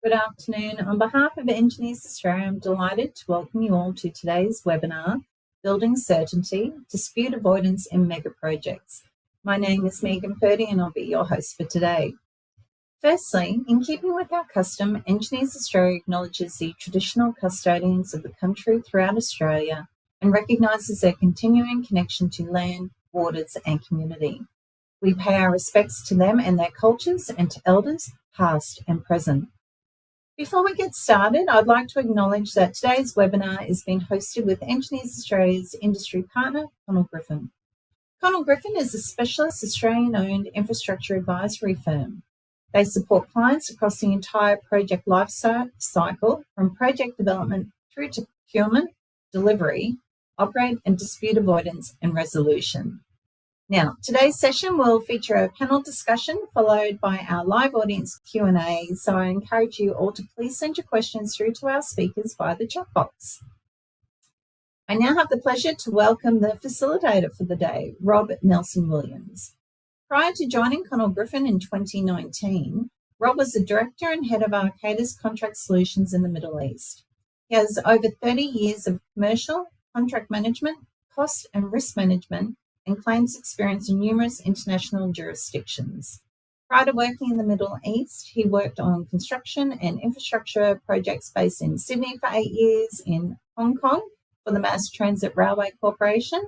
Good afternoon. On behalf of Engineers Australia, I'm delighted to welcome you all to today's webinar, Building Certainty, Dispute Avoidance in Mega Projects. My name is Megan Purdy and I'll be your host for today. Firstly, in keeping with our custom, Engineers Australia acknowledges the traditional custodians of the country throughout Australia and recognises their continuing connection to land, waters and community. We pay our respects to them and their cultures and to elders, past and present. Before we get started, I'd like to acknowledge that today's webinar is being hosted with Engineers Australia's industry partner, Connell Griffin. Connell Griffin is a specialist Australian-owned infrastructure advisory firm. They support clients across the entire project life cycle, from project development through to procurement, delivery, operate and dispute avoidance and resolution. Now, today's session will feature a panel discussion followed by our live audience Q&A, so I encourage you all to please send your questions through to our speakers via the chat box. I now have the pleasure to welcome the facilitator for the day, Rob Nelson-Williams. Prior to joining Connell Griffin in 2019, Rob was the director and head of Arcadis Contract Solutions in the Middle East. He has over 30 years of commercial, contract management, cost and risk management, and claims experience in numerous international jurisdictions. Prior to working in the Middle East, he worked on construction and infrastructure projects based in Sydney for 8 years, in Hong Kong for the Mass Transit Railway Corporation,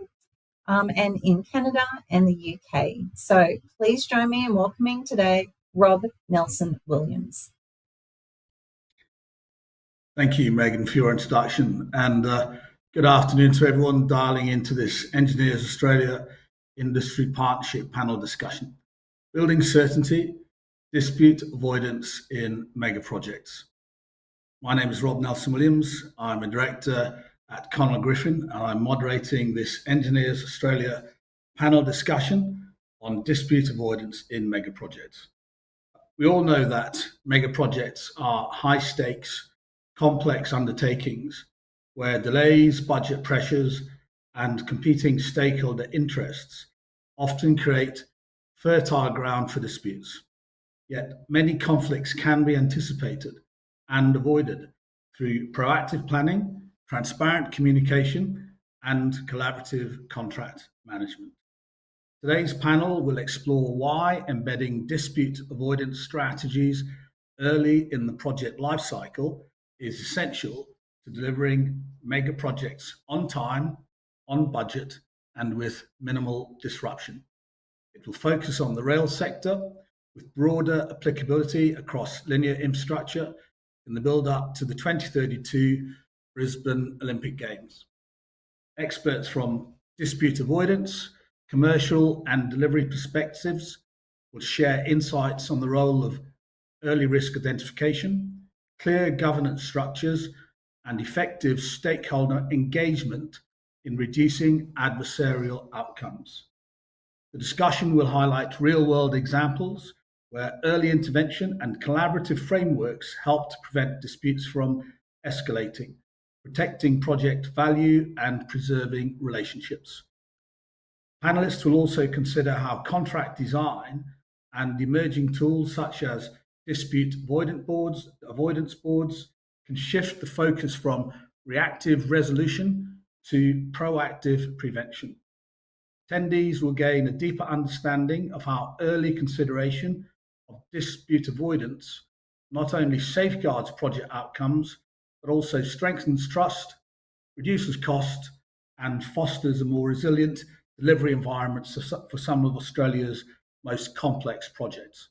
and in Canada and the UK. So please join me in welcoming today Rob Nelson-Williams. Thank you, Megan, for your introduction, and good afternoon to everyone dialing into this Engineers Australia Industry Partnership panel discussion, Building Certainty, Dispute Avoidance in Mega Projects. My name is Rob Nelson-Williams. I'm a director at Connell Griffin, and I'm moderating this Engineers Australia panel discussion on dispute avoidance in mega projects. We all know that mega projects are high stakes, complex undertakings where delays, budget pressures, and competing stakeholder interests often create fertile ground for disputes. Yet many conflicts can be anticipated and avoided through proactive planning, transparent communication, and collaborative contract management. Today's panel will explore why embedding dispute avoidance strategies early in the project lifecycle is essential to delivering mega projects on time, on budget, and with minimal disruption. It will focus on the rail sector with broader applicability across linear infrastructure in the build-up to the 2032 Brisbane Olympic Games. Experts from dispute avoidance, commercial and delivery perspectives will share insights on the role of early risk identification, clear governance structures, and effective stakeholder engagement in reducing adversarial outcomes. The discussion will highlight real-world examples where early intervention and collaborative frameworks help to prevent disputes from escalating, protecting project value and preserving relationships. Panelists will also consider how contract design and emerging tools such as dispute avoidance boards can shift the focus from reactive resolution to proactive prevention. Attendees will gain a deeper understanding of how early consideration of dispute avoidance not only safeguards project outcomes, but also strengthens trust, reduces cost, and fosters a more resilient delivery environment for some of Australia's most complex projects.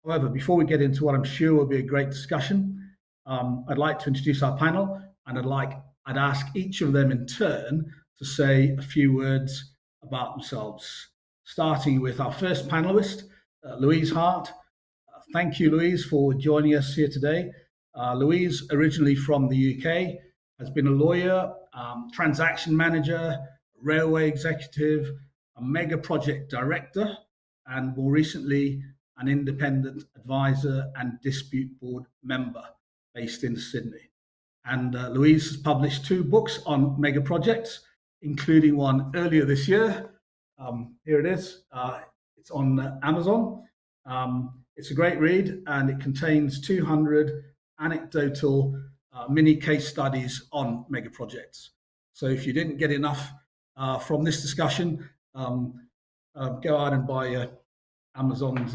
However, before we get into what I'm sure will be a great discussion, I'd like to introduce our panel, and I'd ask each of them in turn to say a few words about themselves, starting with our first panelist, Louise Hart. Thank you, Louise, for joining us here today. Louise, originally from the UK, has been a lawyer, transaction manager, railway executive, a mega project director, and more recently, an independent advisor and dispute board member based in Sydney. And Louise has published 2 books on mega projects, including one earlier this year. Here it is. It's on Amazon. It's a great read, and it contains 200 anecdotal mini case studies on mega projects. So if you didn't get enough from this discussion, go out and buy Amazon's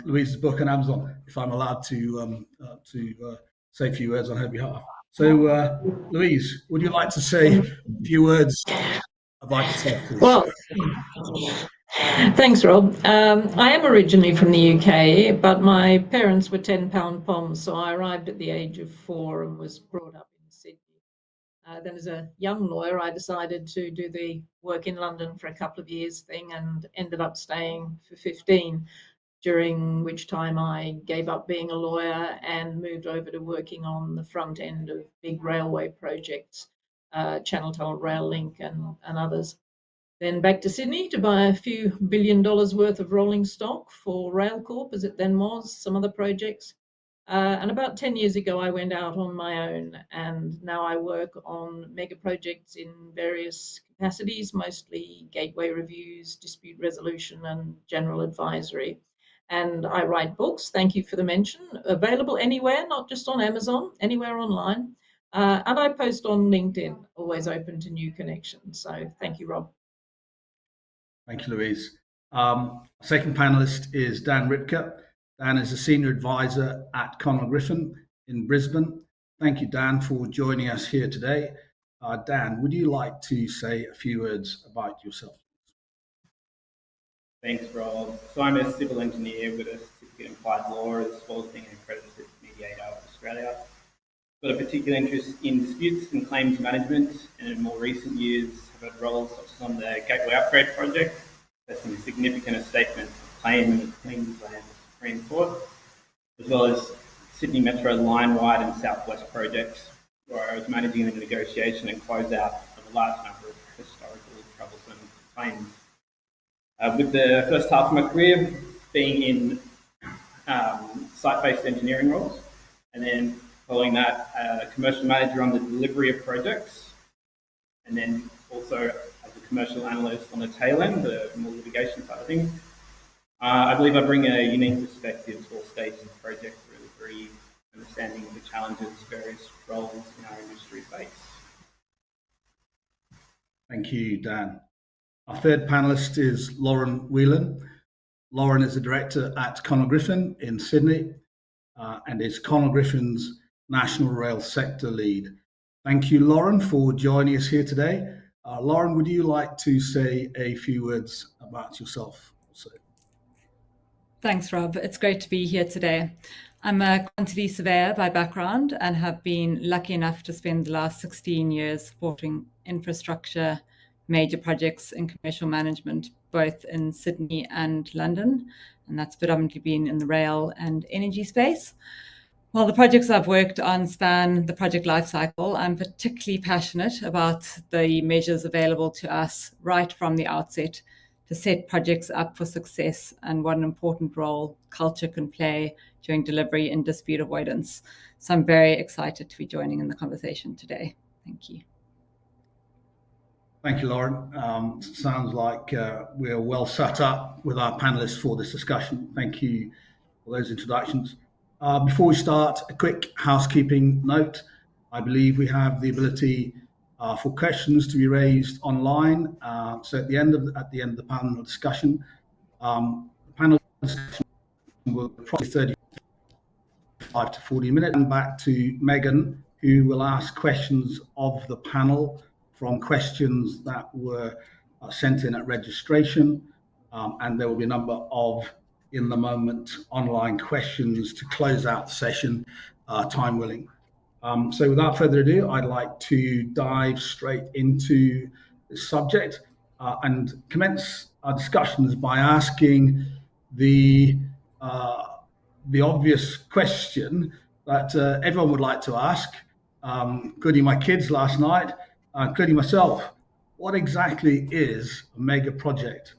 Louise's book on Amazon, if I'm allowed to say a few words on her behalf. So, Louise, would you like to say a few words about yourself, please? Well, thanks, Rob. I am originally from the UK, but my parents were 10-pound poms, so I arrived at the age of 4 and was brought up in Sydney. Then as a young lawyer, I decided to do the work in London for a couple of years thing and ended up staying for 15, during which time I gave up being a lawyer and moved over to working on the front end of big railway projects, Channel Tunnel Rail Link and others. Then back to Sydney to buy a few $1 billion worth of rolling stock for Railcorp, as it then was, some other projects. And about 10 years ago, I went out on my own, and now I work on mega projects in various capacities, mostly gateway reviews, dispute resolution, and general advisory. And I write books, thank you for the mention, available anywhere, not just on Amazon, anywhere online. And I post on LinkedIn, always open to new connections. So thank you, Rob. Thank you, Louise. Second panelist is Dan Ripka. Dan is a senior advisor at Conwell Griffin in Brisbane. Thank you, Dan, for joining us here today. Dan, would you like to say a few words about yourself? Thanks, Rob. So I'm a civil engineer with a certificate in applied law, as well as being an accredited mediator of Australia. Got a particular interest in disputes and claims management, and in more recent years have had roles such as on the Gateway Upgrade project, facing a significant statement of claim in the Queensland Supreme Court, as well as Sydney Metro line-wide and Southwest projects, where I was managing the negotiation and closeout of a large number of historical troublesome claims. With the first half of my career being in site-based engineering roles, and then following that, commercial manager on the delivery of projects, and then also as a commercial analyst on the tail end, the more litigation side of things. I believe I bring a unique perspective to all stages of the project delivery, understanding the challenges various roles in our industry face. Thank you, Dan. Our third panelist is Lauren Whelan. Lauren is a director at Conwell Griffin in Sydney and is Conwell Griffin's National Rail Sector Lead. Thank you, Lauren, for joining us here today. Lauren, would you like to say a few words about yourself also? Thanks, Rob. It's great to be here today. I'm a quantity surveyor by background and have been lucky enough to spend the last 16 years supporting infrastructure, major projects in commercial management, both in Sydney and London, and that's predominantly been in the rail and energy space. While the projects I've worked on span the project lifecycle, I'm particularly passionate about the measures available to us right from the outset to set projects up for success and what an important role culture can play during delivery and dispute avoidance. So I'm very excited to be joining in the conversation today. Thank you. Thank you, Lauren. Sounds like we're well set up with our panelists for this discussion. Thank you for those introductions. Before we start, a quick housekeeping note. I believe we have the ability for questions to be raised online. So at the end of the panel discussion, the panel discussion will probably 35 to 40 minutes. And back to Megan, who will ask questions of the panel from questions that were sent in at registration, and there will be a number of in the moment online questions to close out the session, time willing. So without further ado, I'd like to dive straight into the subject and commence our discussions by asking the obvious question that everyone would like to ask, including my kids last night, including myself. What exactly is a mega project?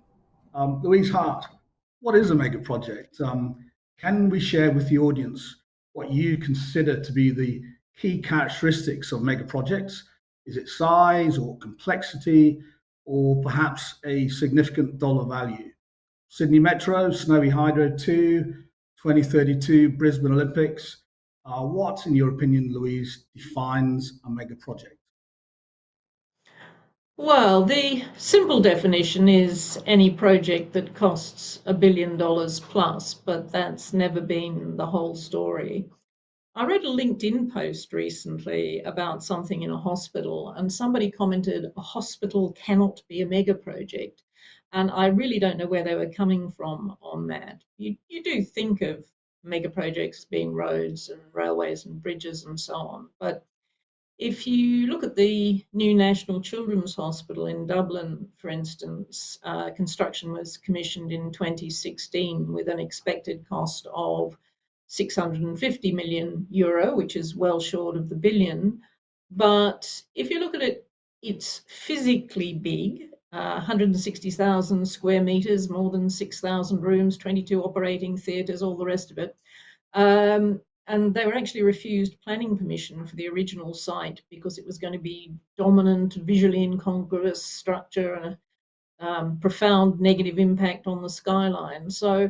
Louise Hart, what is a mega project? Can we share with the audience what you consider to be the key characteristics of mega projects? Is it size or complexity, or perhaps a significant dollar value? Sydney Metro, Snowy Hydro 2, 2032 Brisbane Olympics. What, in your opinion, Louise, defines a mega project? Well, the simple definition is any project that costs $1 billion plus, but that's never been the whole story. I read a LinkedIn post recently about something in a hospital, and somebody commented, a hospital cannot be a mega project. And I really don't know where they were coming from on that. You do think of mega projects being roads and railways and bridges and so on, but if you look at the new National Children's Hospital in Dublin, for instance, construction was commissioned in 2016 with an expected cost of €650 million, which is well short of the billion. But if you look at it, it's physically big, 160,000 square meters, more than 6,000 rooms, 22 operating theatres, all the rest of it. And they were actually refused planning permission for the original site because it was going to be dominant, visually incongruous structure and a profound negative impact on the skyline. So,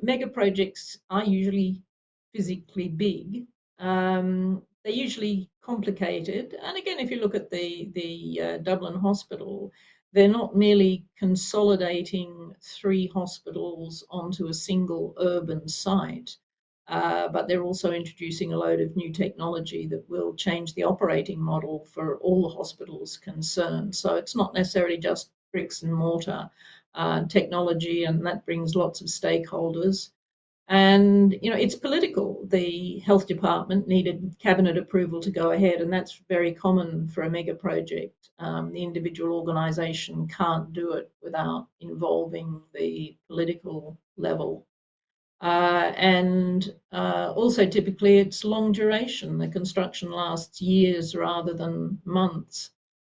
mega projects are usually physically big. They're usually complicated. And again, if you look at the Dublin Hospital, they're not merely consolidating 3 hospitals onto a single urban site. But they're also introducing a load of new technology that will change the operating model for all the hospitals concerned. So it's not necessarily just bricks and mortar technology, and that brings lots of stakeholders. And, it's political. The health department needed cabinet approval to go ahead, and that's very common for a mega project. The individual organisation can't do it without involving the political level. And also typically it's long duration. The construction lasts years rather than months.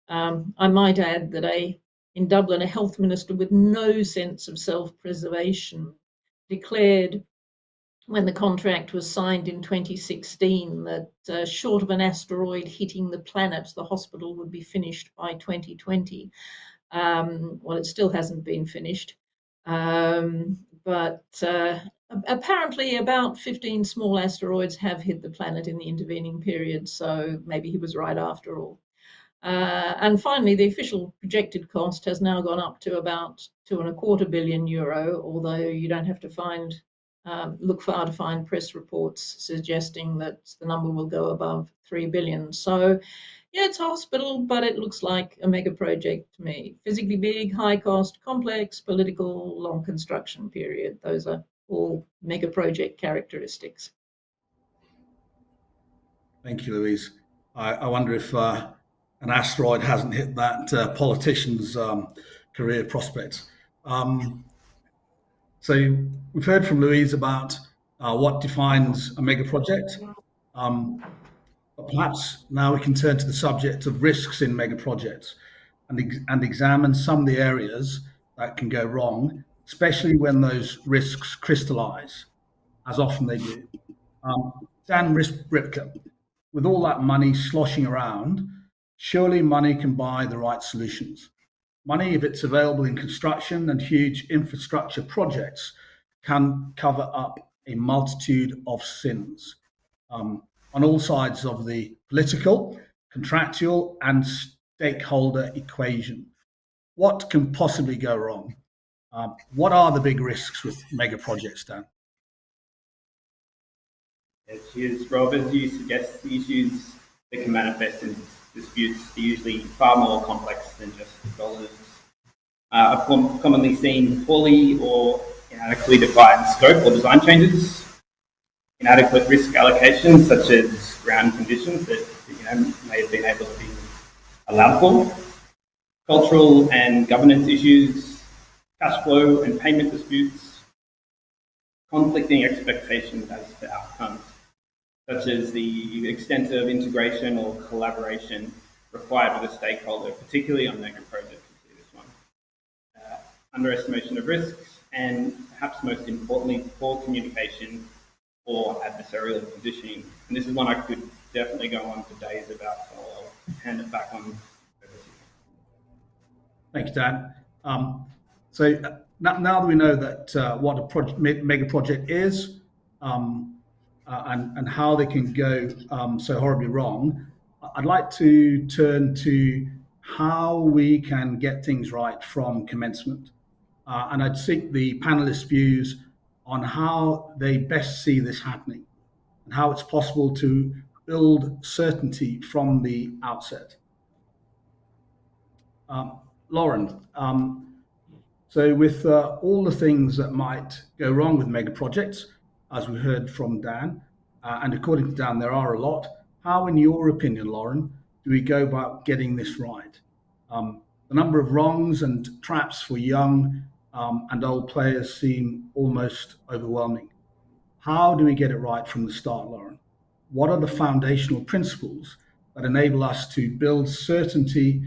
I might add that in Dublin, a health minister with no sense of self-preservation declared when the contract was signed in 2016 that short of an asteroid hitting the planet, the hospital would be finished by 2020. Well, it still hasn't been finished. But apparently about 15 small asteroids have hit the planet in the intervening period, so maybe he was right after all. And finally, the official projected cost has now gone up to about €2.25 billion, although you don't have to look far to find press reports suggesting that the number will go above 3 billion. So yeah, it's a hospital, but it looks like a mega project to me. Physically big, high cost, complex, political, long construction period. Those are all mega project characteristics. Thank you, Louise. I wonder if an asteroid hasn't hit that politician's career prospects. So we've heard from Louise about what defines a mega project. But perhaps now we can turn to the subject of risks in mega projects and examine some of the areas that can go wrong, especially when those risks crystallize, as often they do. Dan Ripka, with all that money sloshing around, surely money can buy the right solutions. Money, if it's available in construction and huge infrastructure projects, can cover up a multitude of sins on all sides of the political, contractual, and stakeholder equation. What can possibly go wrong? What are the big risks with mega projects, Dan? Cheers, Rob. As you suggest, the issues that can manifest in disputes are usually far more complex than just dollars. I've commonly seen poorly or inadequately defined scope or design changes, inadequate risk allocations such as ground conditions that may have been able to be allowed for, cultural and governance issues, cash flow and payment disputes, conflicting expectations as to outcomes, such as the extent of integration or collaboration required with a stakeholder, particularly on mega projects. You see this one. Underestimation of risks, and perhaps most importantly, poor communication or adversarial positioning. And this is one I could definitely go on for days about, so I'll hand it back on. Thanks, Dan. So now that we know that what a mega project is, and how they can go so horribly wrong, I'd like to turn to how we can get things right from commencement. And I'd seek the panelists' views on how they best see this happening and how it's possible to build certainty from the outset. Lauren, so with all the things that might go wrong with mega projects, as we heard from Dan, and according to Dan, there are a lot. How, in your opinion, Lauren, do we go about getting this right? The number of wrongs and traps for young and old players seem almost overwhelming. How do we get it right from the start, Lauren? What are the foundational principles that enable us to build certainty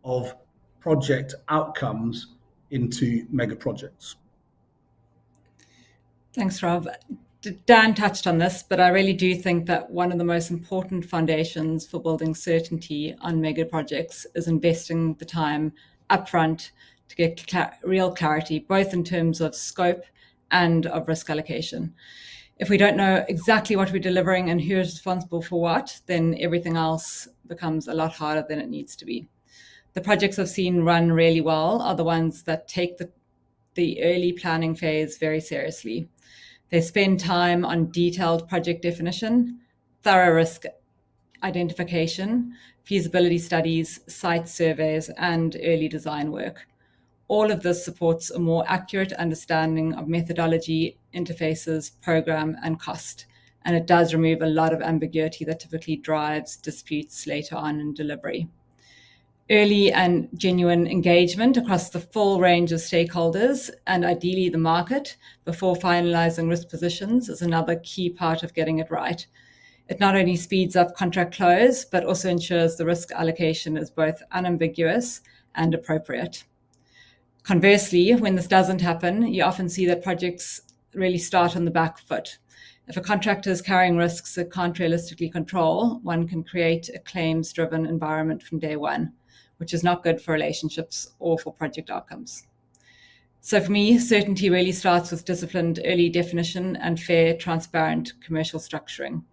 of project outcomes into mega projects? Thanks, Rob. Dan touched on this, but I really do think that one of the most important foundations for building certainty on mega projects is investing the time upfront to get real clarity, both in terms of scope and of risk allocation. If we don't know exactly what we're delivering and who is responsible for what, then everything else becomes a lot harder than it needs to be. The projects I've seen run really well are the ones that take the early planning phase very seriously. They spend time on detailed project definition, thorough risk identification, feasibility studies, site surveys, and early design work. All of this supports a more accurate understanding of methodology, interfaces, program, and cost. And it does remove a lot of ambiguity that typically drives disputes later on in delivery. Early and genuine engagement across the full range of stakeholders, and ideally the market, before finalizing risk positions is another key part of getting it right. It not only speeds up contract close, but also ensures the risk allocation is both unambiguous and appropriate. Conversely, when this doesn't happen, you often see that projects really start on the back foot. If a contractor is carrying risks it can't realistically control, one can create a claims-driven environment from day one, which is not good for relationships or for project outcomes. So for me, certainty really starts with disciplined early definition and fair, transparent commercial structuring.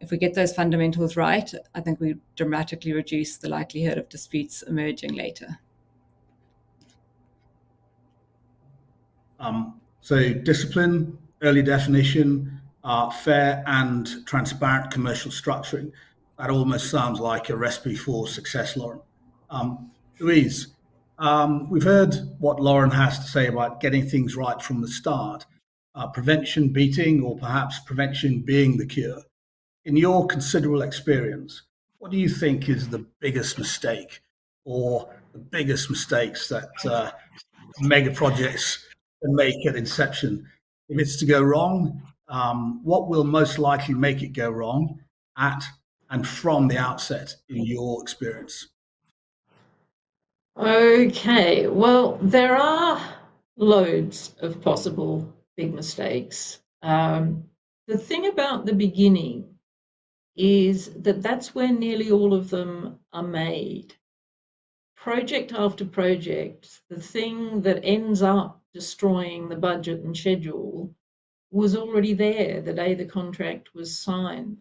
If we get those fundamentals right, I think we dramatically reduce the likelihood of disputes emerging later. So discipline, early definition, fair and transparent commercial structuring. That almost sounds like a recipe for success, Lauren. Louise, we've heard what Lauren has to say about getting things right from the start, prevention beating or perhaps prevention being the cure. In your considerable experience, what do you think is the biggest mistake or the biggest mistakes that mega projects can make at inception? If it's to go wrong, what will most likely make it go wrong at and from the outset in your experience? Okay, well, there are loads of possible big mistakes. The thing about the beginning is that that's where nearly all of them are made. Project after project, the thing that ends up destroying the budget and schedule was already there the day the contract was signed.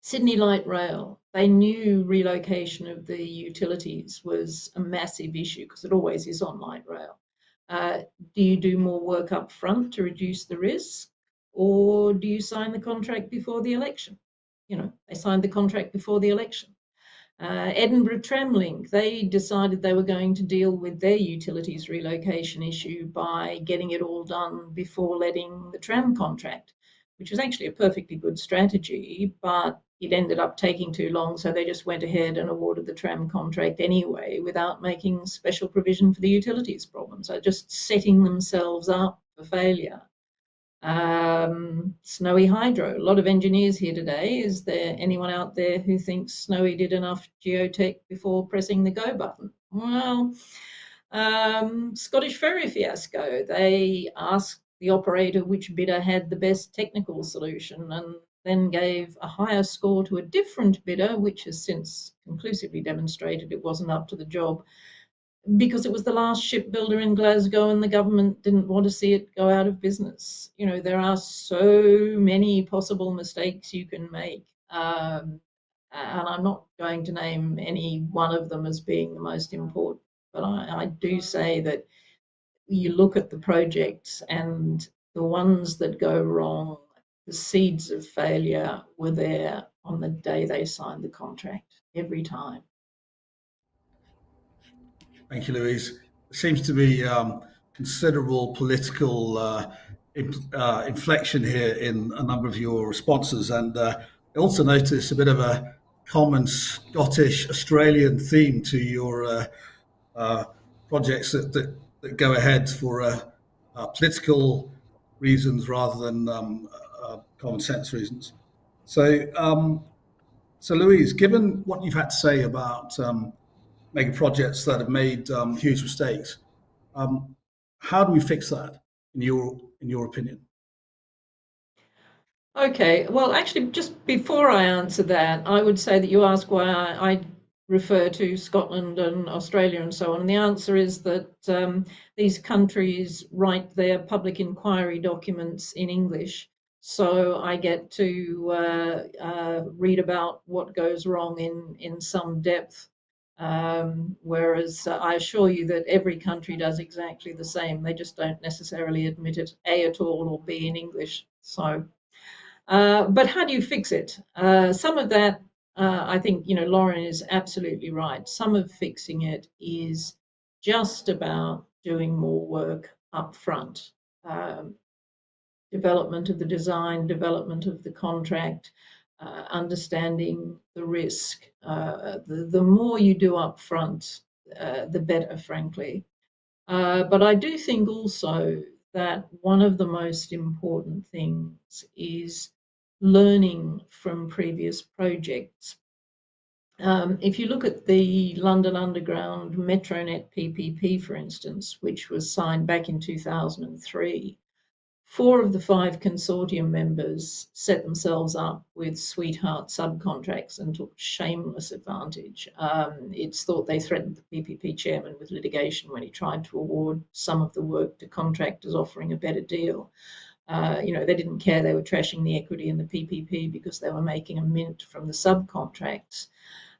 Sydney Light Rail, they knew relocation of the utilities was a massive issue because it always is on light rail. Do you do more work up front to reduce the risk, or do you sign the contract before the election? You know, they signed the contract before the election. Edinburgh Tramlink, they decided they were going to deal with their utilities relocation issue by getting it all done before letting the tram contract, which was actually a perfectly good strategy, but it ended up taking too long, so they just went ahead and awarded the tram contract anyway without making special provision for the utilities problem, so just setting themselves up for failure. Snowy Hydro, a lot of engineers here today. Is there anyone out there who thinks Snowy did enough geotech before pressing the go button? Well, Scottish Ferry fiasco, they asked the operator which bidder had the best technical solution and then gave a higher score to a different bidder, which has since conclusively demonstrated it wasn't up to the job. because it was the last shipbuilder in Glasgow and the government didn't want to see it go out of business. You know, there are so many possible mistakes you can make. And I'm not going to name any one of them as being the most important, but I do say that you look at the projects and the ones that go wrong, the seeds of failure were there on the day they signed the contract, every time. Thank you, Louise. There seems to be considerable political inflection here in a number of your responses, and I also notice a bit of a common Scottish Australian theme to your projects that go ahead for political reasons rather than common sense reasons. So, Louise, given what you've had to say about mega projects that have made huge mistakes, um, how do we fix that, in your opinion? Okay, well, actually, just before I answer that, I would say that you ask why I refer to Scotland and Australia and so on. And the answer is that these countries write their public inquiry documents in English. So I get to read about what goes wrong in some depth. Whereas I assure you that every country does exactly the same. They just don't necessarily admit it, A, at all, or B, in English. So. But how do you fix it? Some of that, I think, Lauren is absolutely right. Some of fixing it is just about doing more work up front. Development of the design, development of the contract, understanding the risk. The more you do up front, the better, frankly. But I do think also that one of the most important things is learning from previous projects. If you look at the London Underground Metronet PPP, for instance, which was signed back in 2003, 4 of the 5 consortium members set themselves up with sweetheart subcontracts and took shameless advantage. It's thought they threatened the PPP chairman with litigation when he tried to award some of the work to contractors offering a better deal. They didn't care. They were trashing the equity in the PPP because they were making a mint from the subcontracts.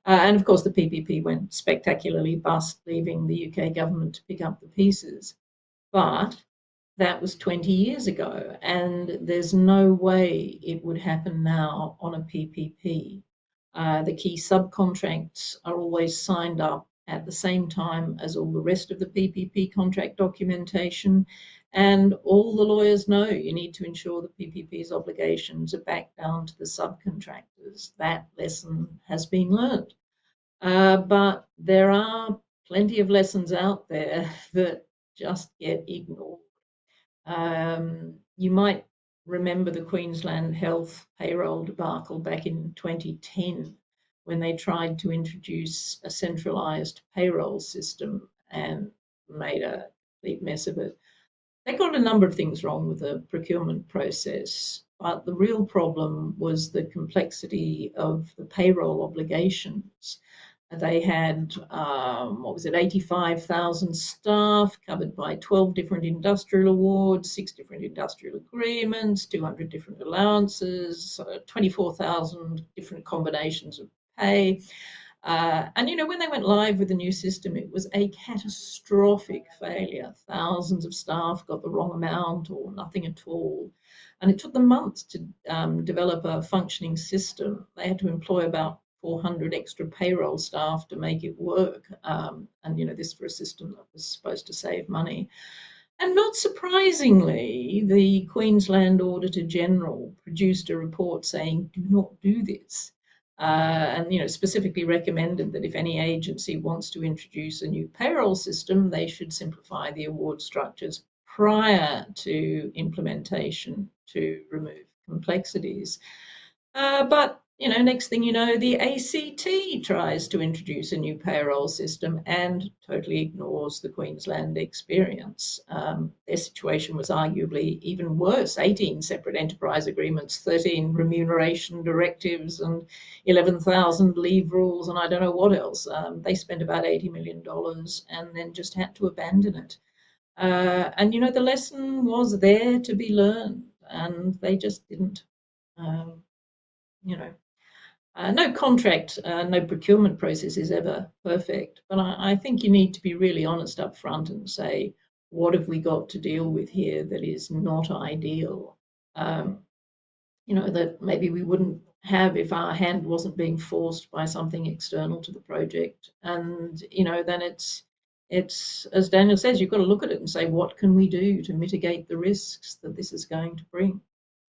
And of course, the PPP went spectacularly bust, leaving the UK government to pick up the pieces. But that was 20 years ago, and there's no way it would happen now on a PPP. The key subcontracts are always signed up at the same time as all the rest of the PPP contract documentation, and all the lawyers know you need to ensure the PPP's obligations are back down to the subcontractors. That lesson has been learned. But there are plenty of lessons out there that just get ignored. You might remember the Queensland Health payroll debacle back in 2010 when they tried to introduce a centralised payroll system and made a complete mess of it. They got a number of things wrong with the procurement process, but the real problem was the complexity of the payroll obligations. They had, 85,000 staff covered by 12 different industrial awards, 6 different industrial agreements, 200 different allowances, 24,000 different combinations of pay. And when they went live with the new system, it was a catastrophic failure. Thousands of staff got the wrong amount or nothing at all. And it took them months to develop a functioning system. They had to employ about 400 extra payroll staff to make it work. And this for a system that was supposed to save money. And not surprisingly, the Queensland Auditor General produced a report saying, do not do this. And specifically recommended that if any agency wants to introduce a new payroll system, they should simplify the award structures prior to implementation to remove complexities. But next thing you know, the ACT tries to introduce a new payroll system and totally ignores the Queensland experience. Their situation was arguably even worse: 18 separate enterprise agreements, 13 remuneration directives, and 11,000 leave rules, and I don't know what else. They spent about $80 million and then just had to abandon it. And the lesson was there to be learned, and they just didn't. You know, no contract, no procurement process is ever perfect, but I think you need to be really honest up front and say, what have we got to deal with here that is not ideal? That maybe we wouldn't have if our hand wasn't being forced by something external to the project. And, then it's as Daniel says, you've got to look at it and say, what can we do to mitigate the risks that this is going to bring?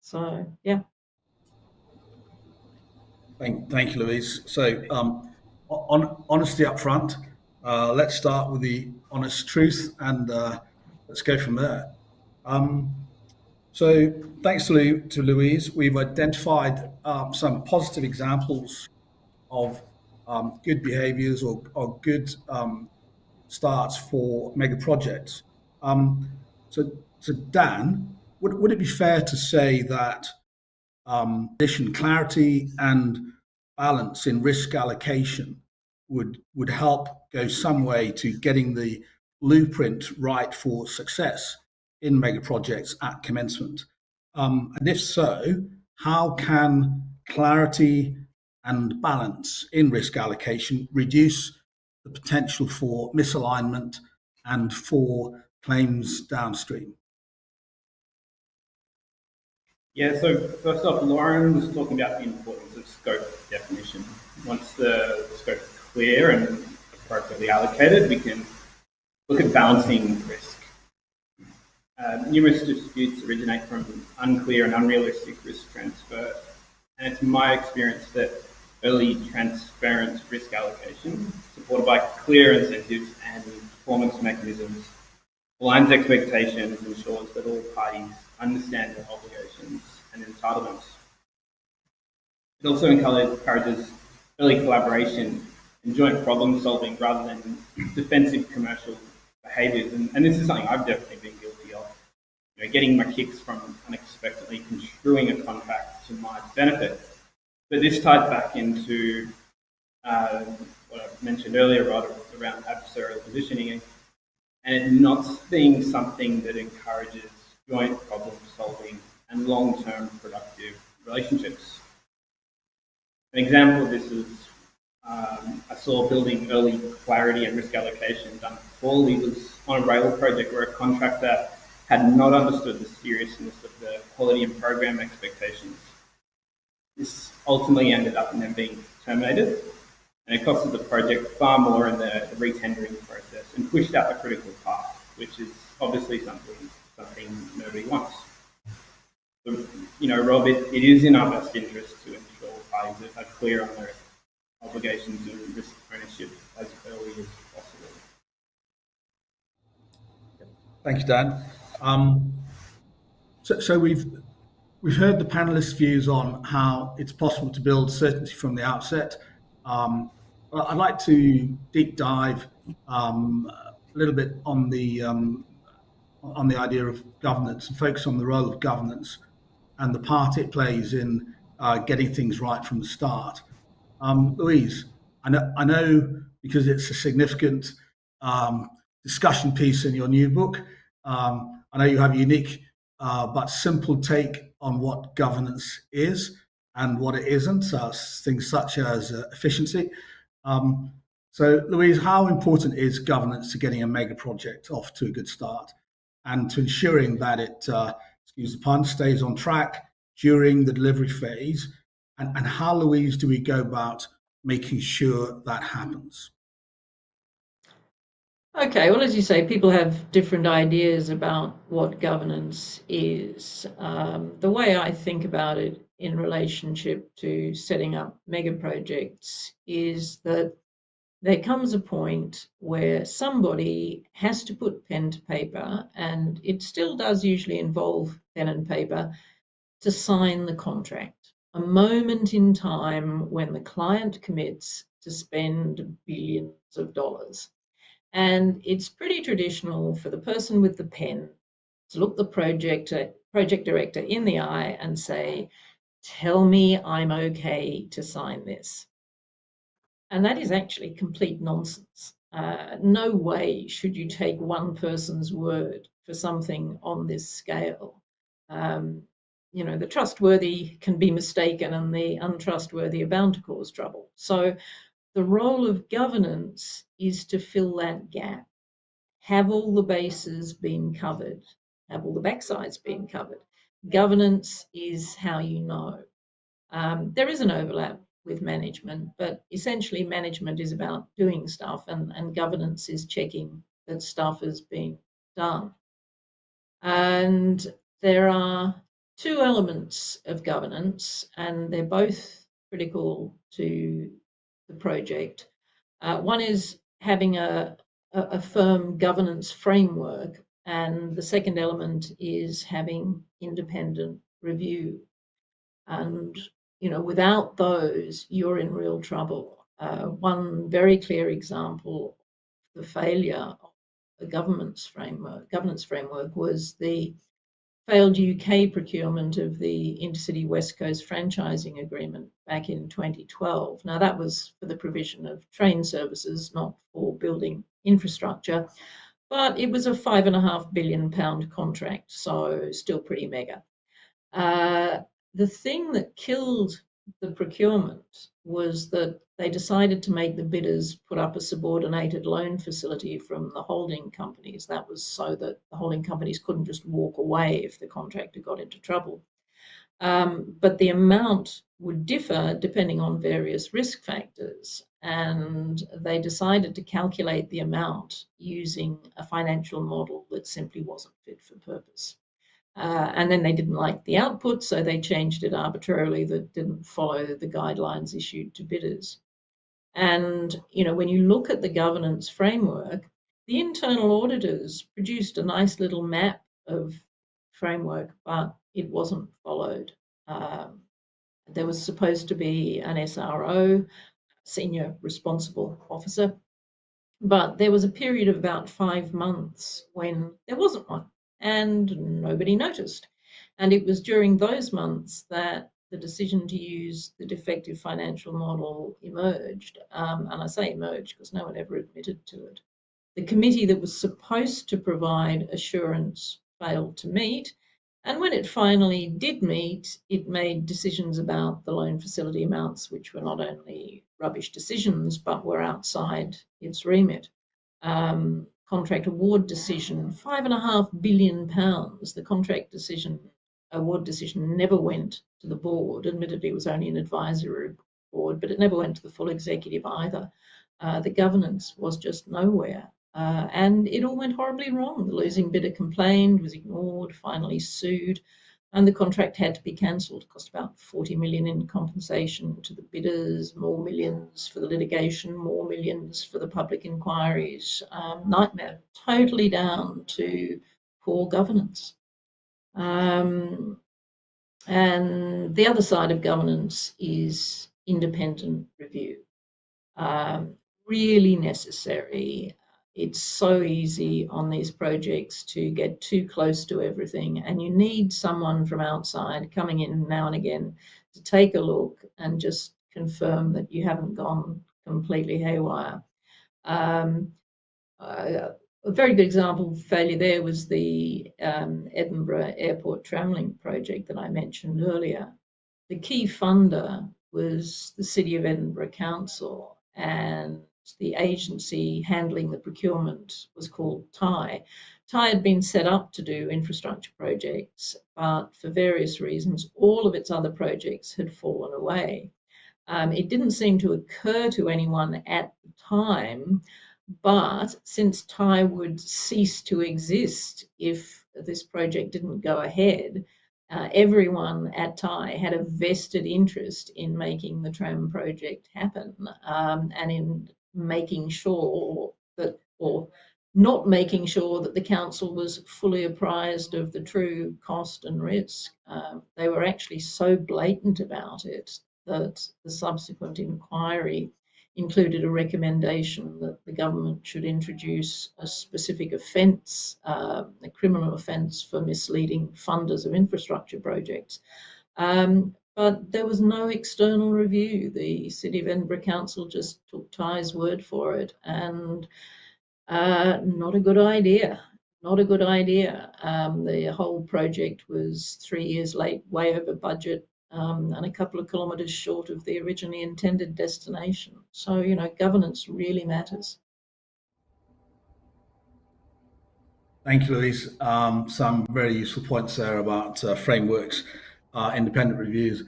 So, yeah. Thank you, Louise. So, on honesty up front, let's start with the honest truth, and let's go from there. So, thanks to Louise, we've identified some positive examples of good behaviours or good starts for mega projects. So, Dan, would it be fair to say that addition, clarity and balance in risk allocation would help go some way to getting the blueprint right for success in mega projects at commencement? And if so, how can clarity and balance in risk allocation reduce the potential for misalignment and for claims downstream? Yeah, so first off, Lauren was talking about the importance of scope definition. Once the scope is clear and appropriately allocated, we can look at balancing risk. Numerous disputes originate from unclear and unrealistic risk transfer, and it's my experience that early transparent risk allocation, supported by clear incentives and performance mechanisms, aligns expectations and ensures that all parties understand their obligations and entitlements. It also encourages early collaboration and joint problem solving rather than defensive commercial behaviours. And this is something I've definitely been guilty of. Getting my kicks from unexpectedly construing a contract to my benefit. But this ties back into what I mentioned earlier, around adversarial positioning, and it not being something that encourages joint problem solving and long-term productive relationships. An example of this is I saw building early clarity and risk allocation done poorly was on a rail project where a contractor had not understood the seriousness of the quality and program expectations. This ultimately ended up in them being terminated, and it costed the project far more in the re-tendering process and pushed out the critical path, which is obviously something nobody wants. But, Rob, it is in our best interest to ensure parties are clear on their obligations and risk ownership as early as possible. Thank you, Dan. So we've heard the panelists' views on how it's possible to build certainty from the outset. I'd like to deep dive a little bit on the idea of governance and focus on the role of governance and the part it plays in getting things right from the start. Louise, I know because it's a significant discussion piece in your new book. I know you have a unique but simple take on what governance is and what it isn't, things such as efficiency. So, Louise, how important is governance to getting a mega project off to a good start and to ensuring that it, excuse the pun, stays on track during the delivery phase? And how, Louise, do we go about making sure that happens? Okay, well, as you say, people have different ideas about what governance is. The way I think about it in relationship to setting up mega projects is that there comes a point where somebody has to put pen to paper, and it still does usually involve pen and paper, to sign the contract. a moment in time when the client commits to spend billions of dollars. And it's pretty traditional for the person with the pen to look the project director in the eye and say, tell me I'm okay to sign this. And that is actually complete nonsense. No way should you take one person's word for something on this scale. The trustworthy can be mistaken and the untrustworthy are bound to cause trouble. So the role of governance is to fill that gap. Have all the bases been covered? Have all the backsides been covered? Governance is how you know. There is an overlap with management, but essentially management is about doing stuff and governance is checking that stuff has been done. And there are two elements of governance, and they're both critical to the project. One is having a firm governance framework, and the second element is having independent review. And without those, you're in real trouble. One very clear example of the failure of the governance framework was the failed UK procurement of the Intercity West Coast franchising agreement back in 2012. Now, that was for the provision of train services, not for building infrastructure, but it was a £5.5 billion contract, so still pretty mega. The thing that killed the procurement was that they decided to make the bidders put up a subordinated loan facility from the holding companies. That was so that the holding companies couldn't just walk away if the contractor got into trouble. But the amount would differ depending on various risk factors. And they decided to calculate the amount using a financial model that simply wasn't fit for purpose. And then they didn't like the output, so they changed it arbitrarily that didn't follow the guidelines issued to bidders. And, when you look at the governance framework, the internal auditors produced a nice little map of framework, but it wasn't followed. There was supposed to be an SRO, senior responsible officer, but there was a period of about 5 months when there wasn't one and nobody noticed. And it was during those months that the decision to use the defective financial model emerged. And I say emerged because no one ever admitted to it. The committee that was supposed to provide assurance failed to meet. And when it finally did meet, it made decisions about the loan facility amounts, which were not only rubbish decisions, but were outside its remit. Contract award decision, £5.5 billion. The contract award decision never went to the board. Admittedly, it was only an advisory board, but it never went to the full executive either. The governance was just nowhere. And it all went horribly wrong. The losing bidder complained, was ignored, finally sued, and the contract had to be cancelled. It cost about 40 million in compensation to the bidders, more millions for the litigation, more millions for the public inquiries. Nightmare, totally down to poor governance. And the other side of governance is independent review. Really necessary. It's so easy on these projects to get too close to everything, and you need someone from outside coming in now and again to take a look and just confirm that you haven't gone completely haywire. A very good example of failure there was the Edinburgh Airport tramlink project that I mentioned earlier. The key funder was the City of Edinburgh Council, and the agency handling the procurement was called TIE. TIE had been set up to do infrastructure projects, but for various reasons, all of its other projects had fallen away. It didn't seem to occur to anyone at the time, but since TIE would cease to exist if this project didn't go ahead, everyone at TIE had a vested interest in making the tram project happen, and in making sure that, or not making sure that the council was fully apprised of the true cost and risk. They were actually so blatant about it that the subsequent inquiry included a recommendation that the government should introduce a specific offence, a criminal offence for misleading funders of infrastructure projects. But there was no external review. The City of Edinburgh Council just took Ty's word for it, and not a good idea. Not a good idea. The whole project was 3 years late, way over budget, and a couple of kilometres short of the originally intended destination. So, governance really matters. Thank you, Louise. Some very useful points there about frameworks, independent reviews.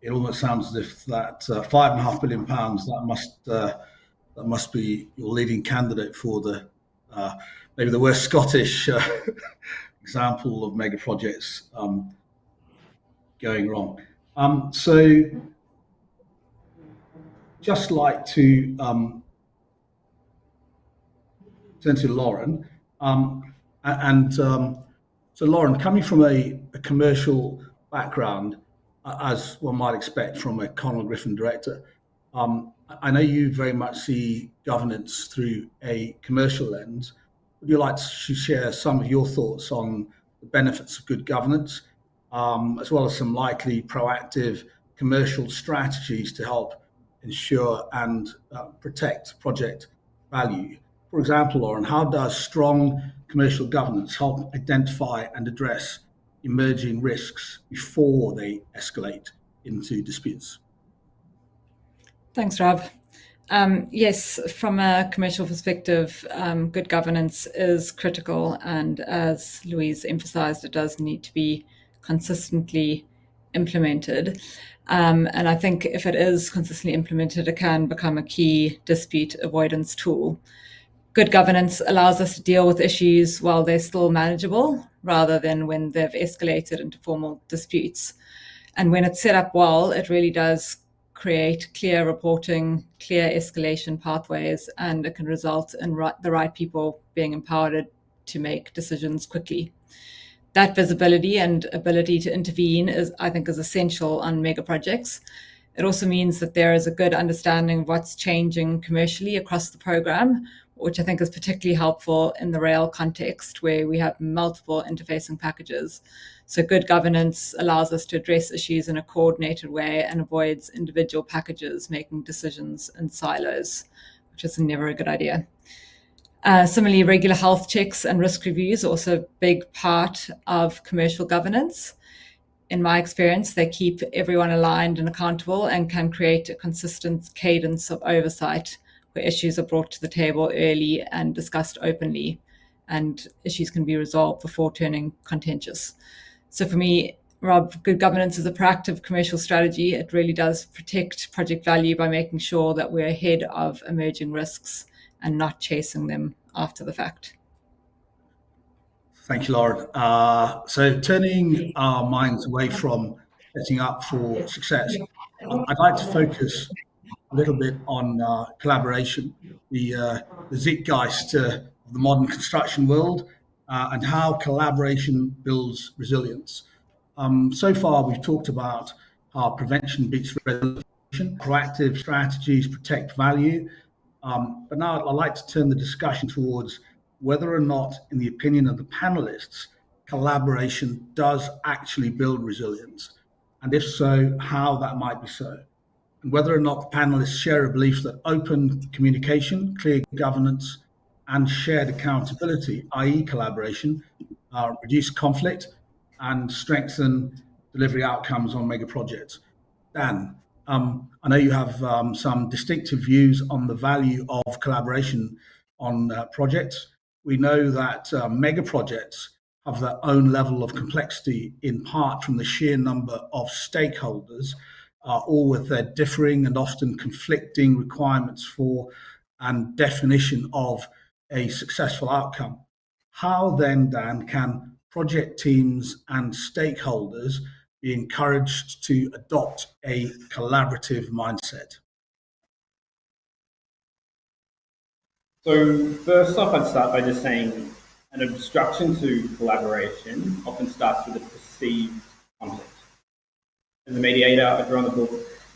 It almost sounds as if that £5.5 billion that must be your leading candidate for the maybe the worst Scottish example of mega projects going wrong. So, just like to turn to Lauren, so Lauren, coming from a commercial background, as one might expect from a Conal Griffin director, I know you very much see governance through a commercial lens. Would you like to share some of your thoughts on the benefits of good governance, as well as some likely proactive commercial strategies to help ensure and protect project value? For example, Lauren, how does strong commercial governance help identify and address emerging risks before they escalate into disputes? Thanks, Rob. Yes, from a commercial perspective, good governance is critical, and as Louise emphasised, it does need to be consistently implemented. And I think if it is consistently implemented, it can become a key dispute avoidance tool. Good governance allows us to deal with issues while they're still manageable, rather than when they've escalated into formal disputes. And when it's set up well, it really does create clear reporting, clear escalation pathways, and it can result in the right people being empowered to make decisions quickly. That visibility and ability to intervene I think, is essential on mega projects. It also means that there is a good understanding of what's changing commercially across the program, which I think is particularly helpful in the rail context where we have multiple interfacing packages. So good governance allows us to address issues in a coordinated way and avoids individual packages making decisions in silos, which is never a good idea. Similarly, regular health checks and risk reviews are also a big part of commercial governance. In my experience, they keep everyone aligned and accountable and can create a consistent cadence of oversight where issues are brought to the table early and discussed openly, and issues can be resolved before turning contentious. So for me, Rob, good governance is a proactive commercial strategy. It really does protect project value by making sure that we're ahead of emerging risks and not chasing them after the fact. Thank you, Lauren. So turning our minds away from setting up for success, I'd like to focus a little bit on collaboration, the zeitgeist of the modern construction world, and how collaboration builds resilience. So far, we've talked about how prevention beats resolution, proactive strategies protect value. But now I'd like to turn the discussion towards whether or not, in the opinion of the panelists, collaboration does actually build resilience, and if so, how that might be so, and whether or not the panelists share a belief that open communication, clear governance, and shared accountability, i.e. collaboration, reduce conflict and strengthen delivery outcomes on mega projects. Dan, I know you have some distinctive views on the value of collaboration on projects. We know that mega projects have their own level of complexity, in part from the sheer number of stakeholders, all with their differing and often conflicting requirements for and definition of a successful outcome. How then, Dan, can project teams and stakeholders be encouraged to adopt a collaborative mindset? So first off, I'd start by just saying an obstruction to collaboration often starts with a perceived conflict. As a mediator, I draw on the book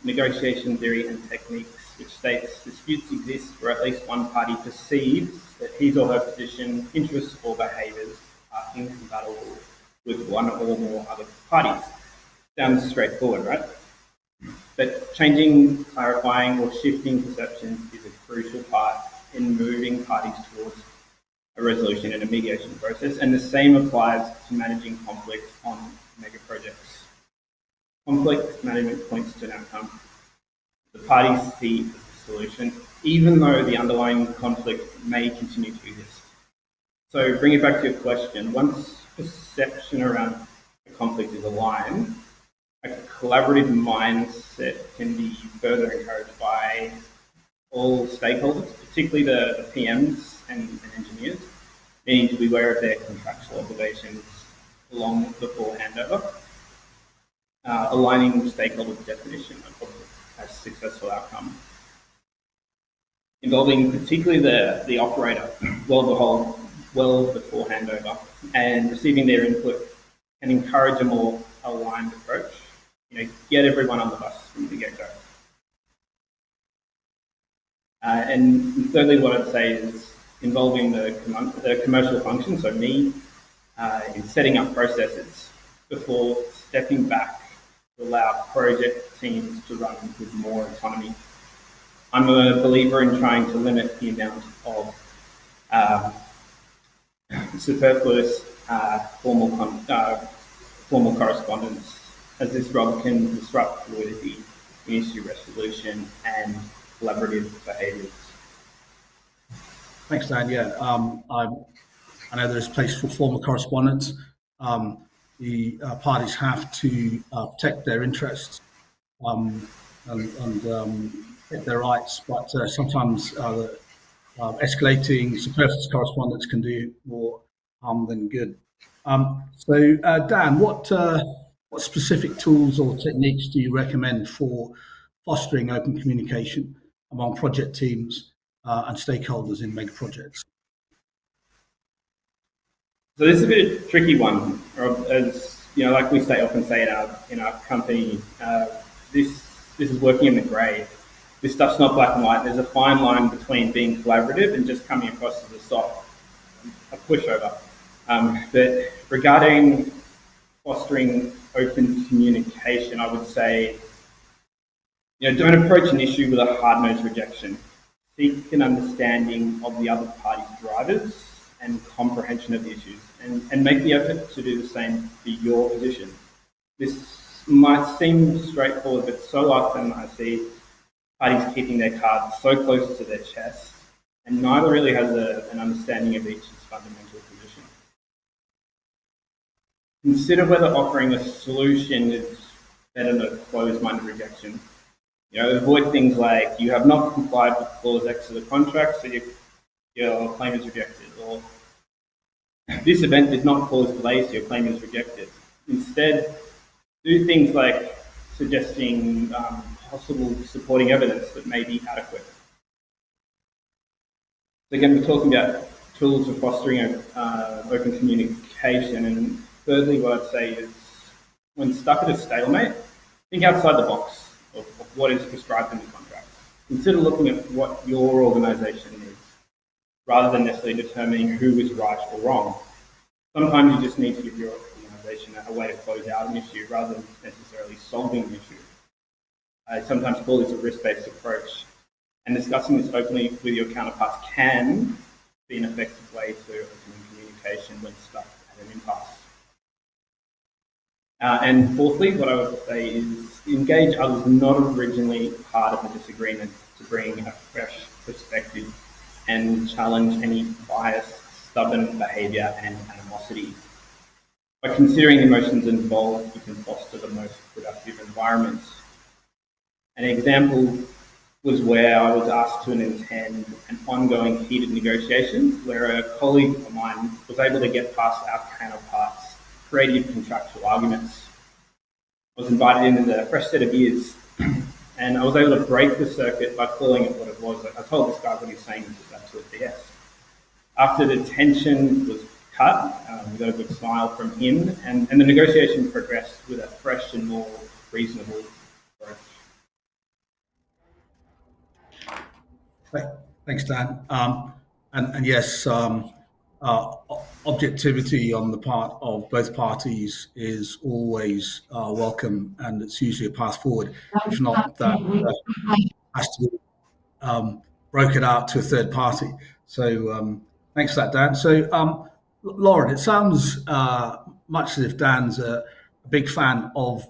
Negotiation Theory and Techniques, which states disputes exist where at least one party perceives that his or her position, interests, or behaviours are incompatible with one or more other parties. Sounds straightforward, right? But changing, clarifying, or shifting perceptions is a crucial part in moving parties towards a resolution in a mediation process, and the same applies to managing conflict on mega projects. Conflict management points to an outcome the parties see as a solution, even though the underlying conflict may continue to exist. So bring it back to your question. Once perception around a conflict is aligned, a collaborative mindset can be further encouraged by all stakeholders, particularly the PMs and engineers, needing to be aware of their contractual obligations long before handover, aligning stakeholders' definition of a successful outcome, involving particularly the operator well before handover, and receiving their input can encourage a more aligned approach. Get everyone on the bus from the get-go. And thirdly, what I'd say is involving the commercial function, so me, in setting up processes before stepping back to allow project teams to run with more autonomy. I'm a believer in trying to limit the amount of superfluous formal correspondence, as this role can disrupt fluidity in issue resolution and collaborative behaviours. Thanks, Dan. Yeah, I know there's place for formal correspondence. The parties have to protect their interests and protect their rights, but sometimes escalating superfluous correspondence can do more harm than good. So, Dan, what specific tools or techniques do you recommend for fostering open communication among project teams and stakeholders in mega projects? So this is a bit of a tricky one, as like we often say in our company. This is working in the grey. This stuff's not black and white. There's a fine line between being collaborative and just coming across as a pushover. But regarding fostering open communication, I would say, don't approach an issue with a hard-nosed rejection. Seek an understanding of the other party's drivers and comprehension of the issues, and make the effort to do the same for your position. This might seem straightforward, but so often I see parties keeping their cards so close to their chest, and neither really has an understanding of each's fundamental position. Consider whether offering a solution is better than a closed-minded rejection. Avoid things like, you have not complied with clause X of the contract, so your claim is rejected, or this event did not cause delay, so your claim is rejected. Instead, do things like suggesting possible supporting evidence that may be adequate. So again, we're talking about tools for fostering open communication, and thirdly, what I'd say is, when stuck at a stalemate, think outside the box of what is prescribed in the contract. Consider looking at what your organisation needs, rather than necessarily determining who is right or wrong. Sometimes you just need to give your organisation a way to close out an issue rather than necessarily solving the issue. I sometimes call this a risk-based approach, and discussing this openly with your counterparts can be an effective way to open communication when stuck at an impasse. And fourthly, what I would say is engage others not originally part of the disagreement to bring a fresh perspective and challenge any bias, stubborn behaviour and animosity. By considering the emotions involved, you can foster the most productive environment. An example was where I was asked to attend an ongoing heated negotiation where a colleague of mine was able to get past our counterparts' creative contractual arguments. I was invited in as a fresh set of ears, And I was able to break the circuit by calling it what it was. I told this guy what he was saying was just absolute BS. After the tension was cut, we got a good smile from him, and the negotiation progressed with a fresh and more reasonable approach. Thanks, Dan. And yes, objectivity on the part of both parties is always welcome, and it's usually a path forward. If not, that has to be broken out to a third party. So thanks for that, Dan. So Lauren, it sounds much as if Dan's a big fan of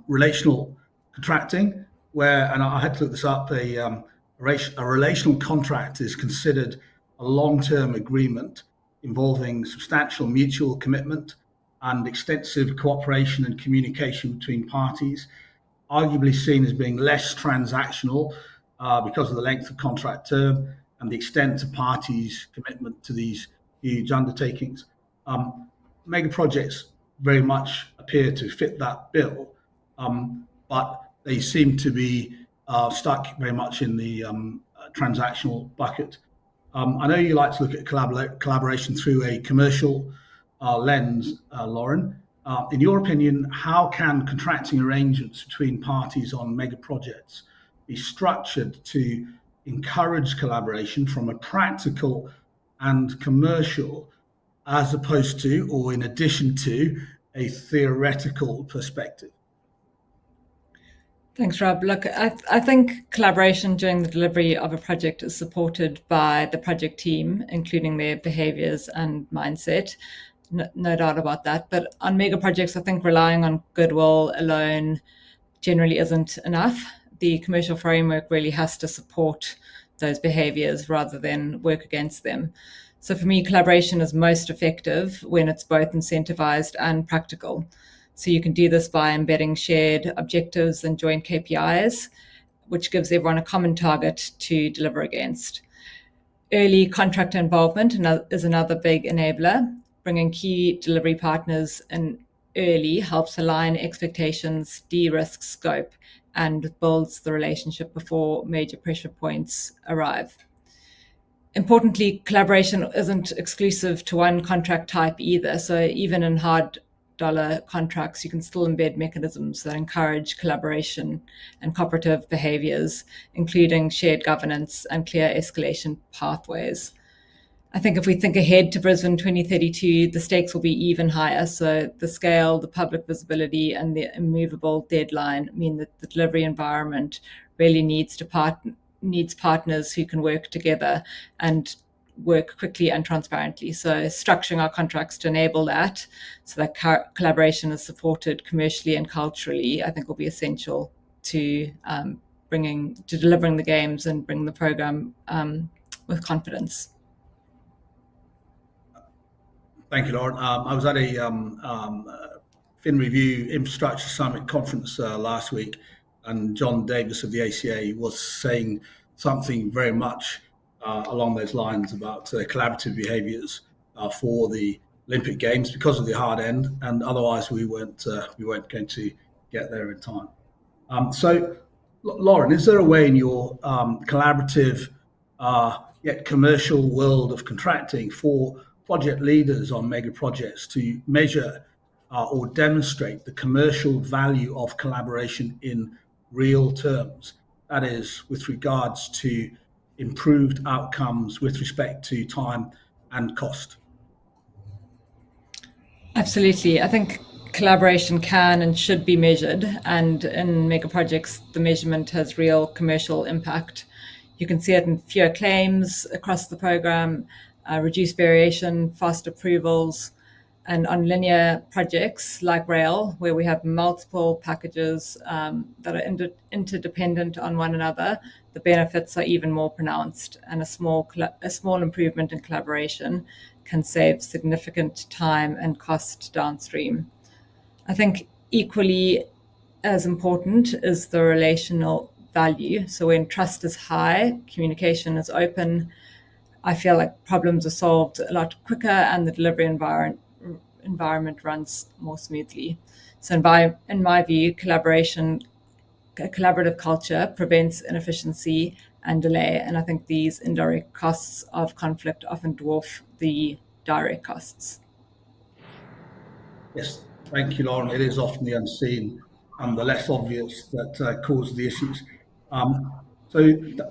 relational contracting, and I had to look this up, a relational contract is considered a long-term agreement involving substantial mutual commitment and extensive cooperation and communication between parties, arguably seen as being less transactional because of the length of contract term and the extent of parties' commitment to these huge undertakings. Mega projects very much appear to fit that bill, but they seem to be stuck very much in the transactional bucket. I know you like to look at collaboration through a commercial lens, Lauren. In your opinion, how can contracting arrangements between parties on mega projects be structured to encourage collaboration from a practical and commercial, as opposed to, or in addition to, a theoretical perspective? Thanks, Rob. Look, I think collaboration during the delivery of a project is supported by the project team, including their behaviours and mindset. No doubt about that. But on mega projects, I think relying on goodwill alone generally isn't enough. The commercial framework really has to support those behaviours rather than work against them. So for me, collaboration is most effective when it's both incentivized and practical. So you can do this by embedding shared objectives and joint KPIs, which gives everyone a common target to deliver against. Early contractor involvement is another big enabler. Bringing key delivery partners in early helps align expectations, de-risk scope, and builds the relationship before major pressure points arrive. Importantly, collaboration isn't exclusive to one contract type either. So even in hard dollar contracts, you can still embed mechanisms that encourage collaboration and cooperative behaviors, including shared governance and clear escalation pathways. I think if we think ahead to Brisbane 2032, the stakes will be even higher. So the scale, the public visibility, and the immovable deadline mean that the delivery environment really needs partners who can work together and work quickly and transparently. So structuring our contracts to enable that, so that collaboration is supported commercially and culturally, I think will be essential to delivering the games and bring the program with confidence. Thank you, Lauren. I was at a Fin Review Infrastructure Summit conference last week, and John Davis of the ACA was saying something very much along those lines about collaborative behaviours for the Olympic Games because of the hard end, and otherwise we weren't going to get there in time. So, Lauren, is there a way in your collaborative yet commercial world of contracting for project leaders on mega projects to measure or demonstrate the commercial value of collaboration in real terms? That is, with regards to improved outcomes with respect to time and cost. Absolutely. I think collaboration can and should be measured, and in mega projects, the measurement has real commercial impact. You can see it in fewer claims across the program, reduced variation, fast approvals, and on linear projects like rail, where we have multiple packages that are interdependent on one another, the benefits are even more pronounced, and a small improvement in collaboration can save significant time and cost downstream. I think equally as important is the relational value. So when trust is high, communication is open, I feel like problems are solved a lot quicker and the delivery environment runs more smoothly. So in my view, collaboration collaborative culture prevents inefficiency and delay. And I think these indirect costs of conflict often dwarf the direct costs. Yes, thank you, Lauren. It is often the unseen and the less obvious that cause the issues.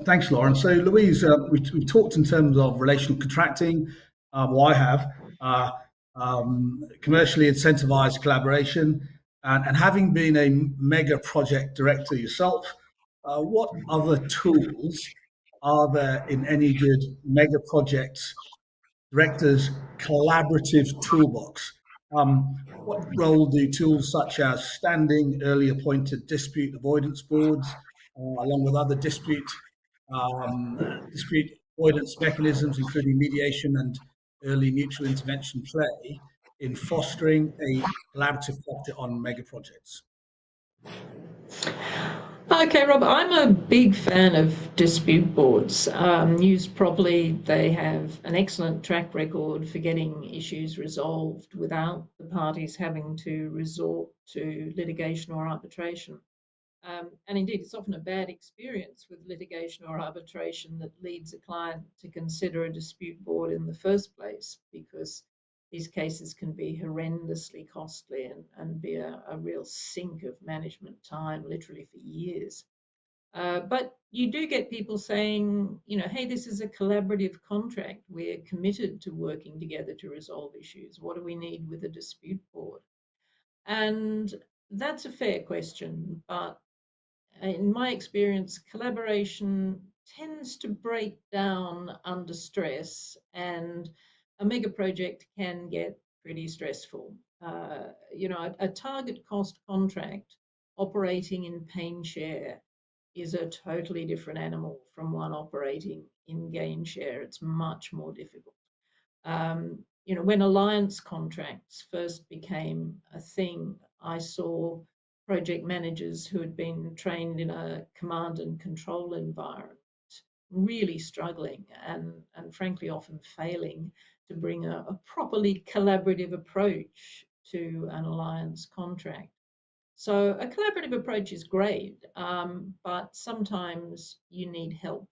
Thanks, Lauren. So, Louise, we talked in terms of relational contracting. Well, I have commercially incentivized collaboration, and having been a mega project director yourself, what other tools are there in any good mega projects director's collaborative toolbox? What role do tools such as standing early appointed dispute avoidance boards, along with other um, dispute avoidance mechanisms, including mediation and early mutual intervention, play in fostering a collaborative culture on mega projects? Okay, Rob, I'm a big fan of dispute boards. Used properly, they have an excellent track record for getting issues resolved without the parties having to resort to litigation or arbitration. And indeed, it's often a bad experience with litigation or arbitration that leads a client to consider a dispute board in the first place, because these cases can be horrendously costly and be a real sink of management time, literally for years. But you do get people saying, hey, this is a collaborative contract. We're committed to working together to resolve issues. What do we need with a dispute board? And that's a fair question, but in my experience, collaboration tends to break down under stress, and a mega project can get pretty stressful. A target cost contract operating in pain share is a totally different animal from one operating in gain share. It's much more difficult. When alliance contracts first became a thing, I saw project managers who had been trained in a command and control environment really struggling and frankly often failing to bring a properly collaborative approach to an alliance contract. So a collaborative approach is great, but sometimes you need help.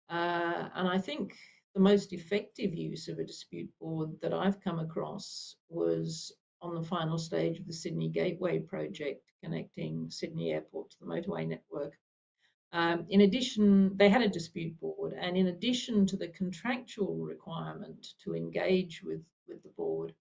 And I think the most effective use of a dispute board that I've come across was on the final stage of the Sydney Gateway project, connecting Sydney Airport to the motorway network. In addition, they had a dispute board, and in addition to the contractual requirement to engage with the board,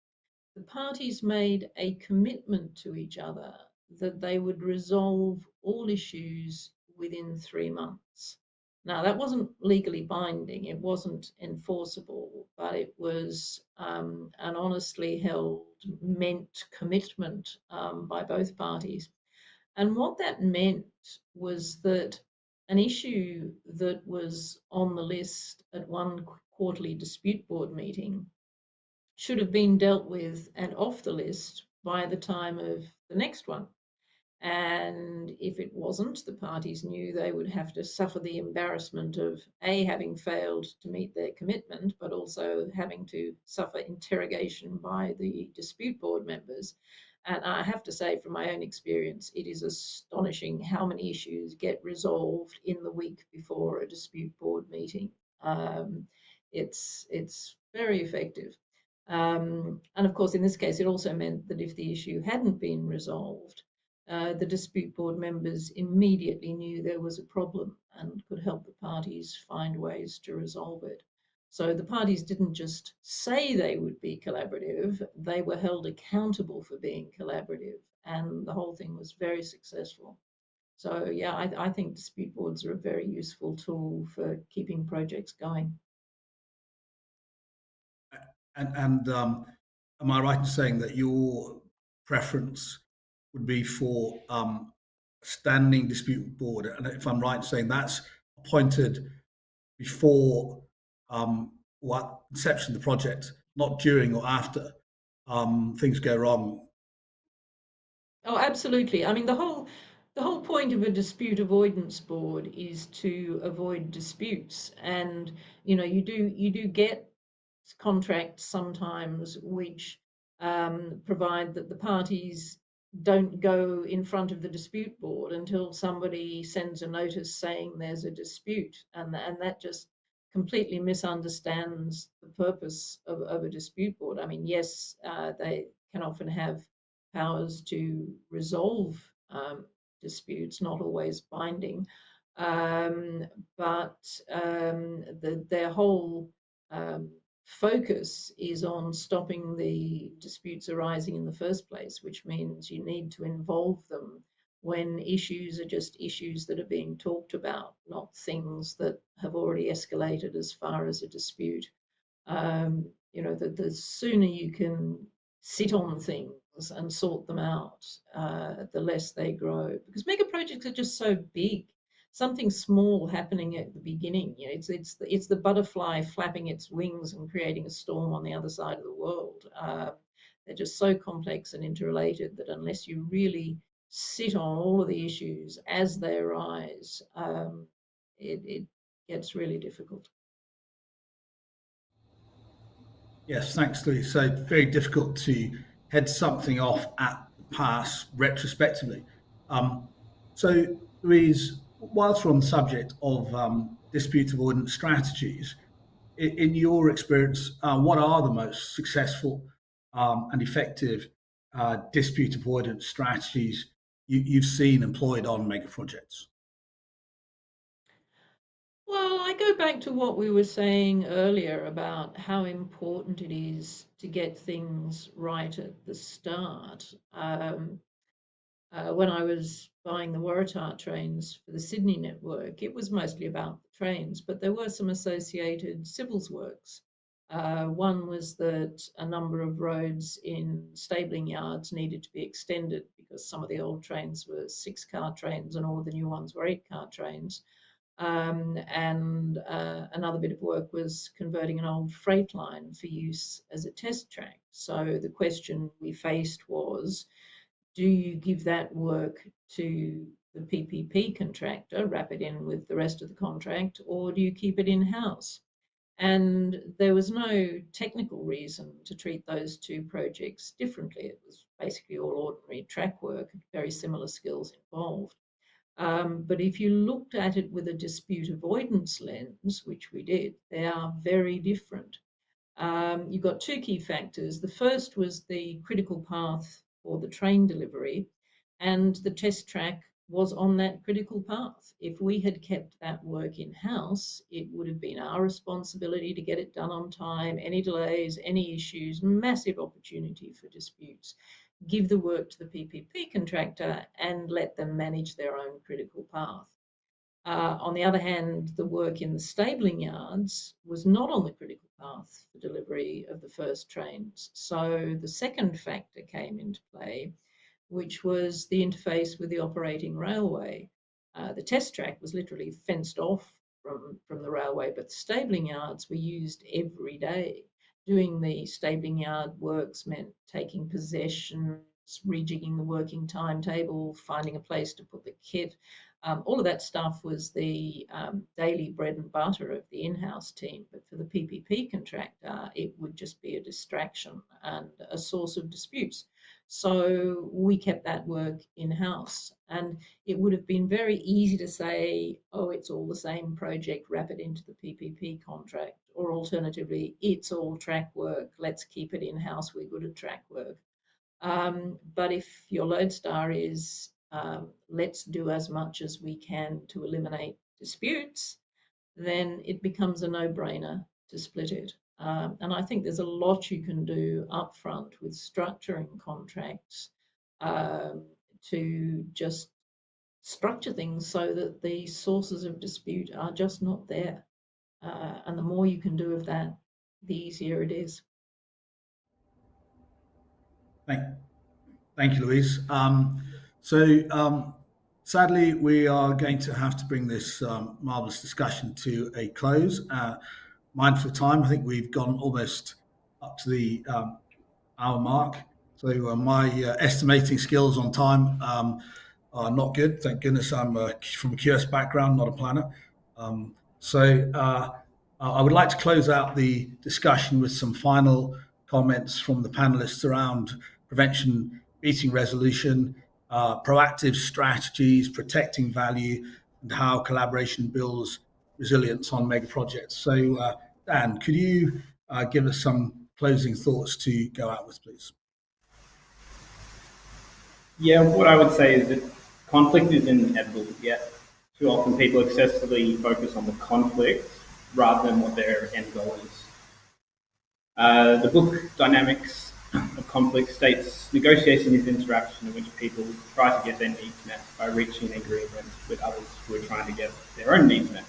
the parties made a commitment to each other that they would resolve all issues within 3 months. Now, that wasn't legally binding, it wasn't enforceable, but it was an honestly held, meant commitment by both parties. And what that meant was that an issue that was on the list at one quarterly dispute board meeting should have been dealt with and off the list by the time of the next one. And if it wasn't, the parties knew they would have to suffer the embarrassment of A, having failed to meet their commitment, but also having to suffer interrogation by the dispute board members. And I have to say, from my own experience, it is astonishing how many issues get resolved in the week before a dispute board meeting. It's very effective. And of course, in this case, it also meant that if the issue hadn't been resolved, the dispute board members immediately knew there was a problem and could help the parties find ways to resolve it. So the parties didn't just say they would be collaborative, they were held accountable for being collaborative, and the whole thing was very successful. So yeah, I think dispute boards are a very useful tool for keeping projects going. And am I right in saying that your preference would be for standing dispute board? And if I'm right in saying that's appointed before what inception of the project, not during or after things go wrong. Oh, absolutely. I mean, the whole point of a dispute avoidance board is to avoid disputes, and you do get contracts sometimes which provide that the parties don't go in front of the dispute board until somebody sends a notice saying there's a dispute, and that just completely misunderstands the purpose of a dispute board. I mean, yes, they can often have powers to resolve disputes, not always binding, um, but their whole focus is on stopping the disputes arising in the first place, which means you need to involve them when issues are just issues that are being talked about, not things that have already escalated as far as a dispute. The sooner you can sit on things and sort them out, the less they grow. Because mega projects are just so big. Something small happening at the beginning, it's the butterfly flapping its wings and creating a storm on the other side of the world. They're just so complex and interrelated that unless you really sit on all of the issues as they arise, it gets really difficult. Yes, thanks, Louise. So very difficult to head something off at the pass retrospectively. So, Louise, whilst we're on the subject of dispute avoidance strategies, in your experience, what are the most successful and effective dispute avoidance strategies you've seen employed on mega projects? Well, I go back to what we were saying earlier about how important it is to get things right at the start. When I was buying the Waratah trains for the Sydney network, it was mostly about the trains, but there were some associated civils works. One was that a number of roads in stabling yards needed to be extended because some of the old trains were 6-car trains and all of the new ones were 8-car trains. And another bit of work was converting an old freight line for use as a test track. So the question we faced was, do you give that work to the PPP contractor, wrap it in with the rest of the contract, or do you keep it in-house? And there was no technical reason to treat those two projects differently. It was basically all ordinary track work, very similar skills involved. But if you looked at it with a dispute avoidance lens, which we did, they are very different. You've got two key factors. The first was the critical path for the train delivery, and the test track was on that critical path. If we had kept that work in-house, it would have been our responsibility to get it done on time. Any delays, any issues, massive opportunity for disputes. Give the work to the PPP contractor and let them manage their own critical path. On the other hand, the work in the stabling yards was not on the critical path for delivery of the first trains. So the second factor came into play, which was the interface with the operating railway. The test track was literally fenced off from the railway, but the stabling yards were used every day. Doing the stabling yard works meant taking possession, rejigging the working timetable, finding a place to put the kit. All of that stuff was the daily bread and butter of the in-house team. But for the PPP contractor, it would just be a distraction and a source of disputes. So we kept that work in-house. And it would have been very easy to say, oh, it's all the same project, wrap it into the PPP contract. Or alternatively, it's all track work, let's keep it in-house, we're good at track work. But if your lodestar is let's do as much as we can to eliminate disputes, then it becomes a no-brainer to split it. And I think there's a lot you can do upfront with structuring contracts to just structure things so that the sources of dispute are just not there. And the more you can do of that, the easier it is. Thank you, Louise. Sadly, we are going to have to bring this marvellous discussion to a close. Mindful of time, I think we've gone almost up to the hour mark. So my estimating skills on time are not good. Thank goodness I'm from a QS background, not a planner. I would like to close out the discussion with some final comments from the panelists around prevention beating resolution, proactive strategies, protecting value, and how collaboration builds resilience on mega projects. So, Dan, could you give us some closing thoughts to go out with, please? Yeah, what I would say is that conflict is inevitable, yet too often people excessively focus on the conflict rather than what their end goal is. The book Dynamics of Conflict states negotiation is interaction in which people try to get their needs met by reaching an agreement with others who are trying to get their own needs met.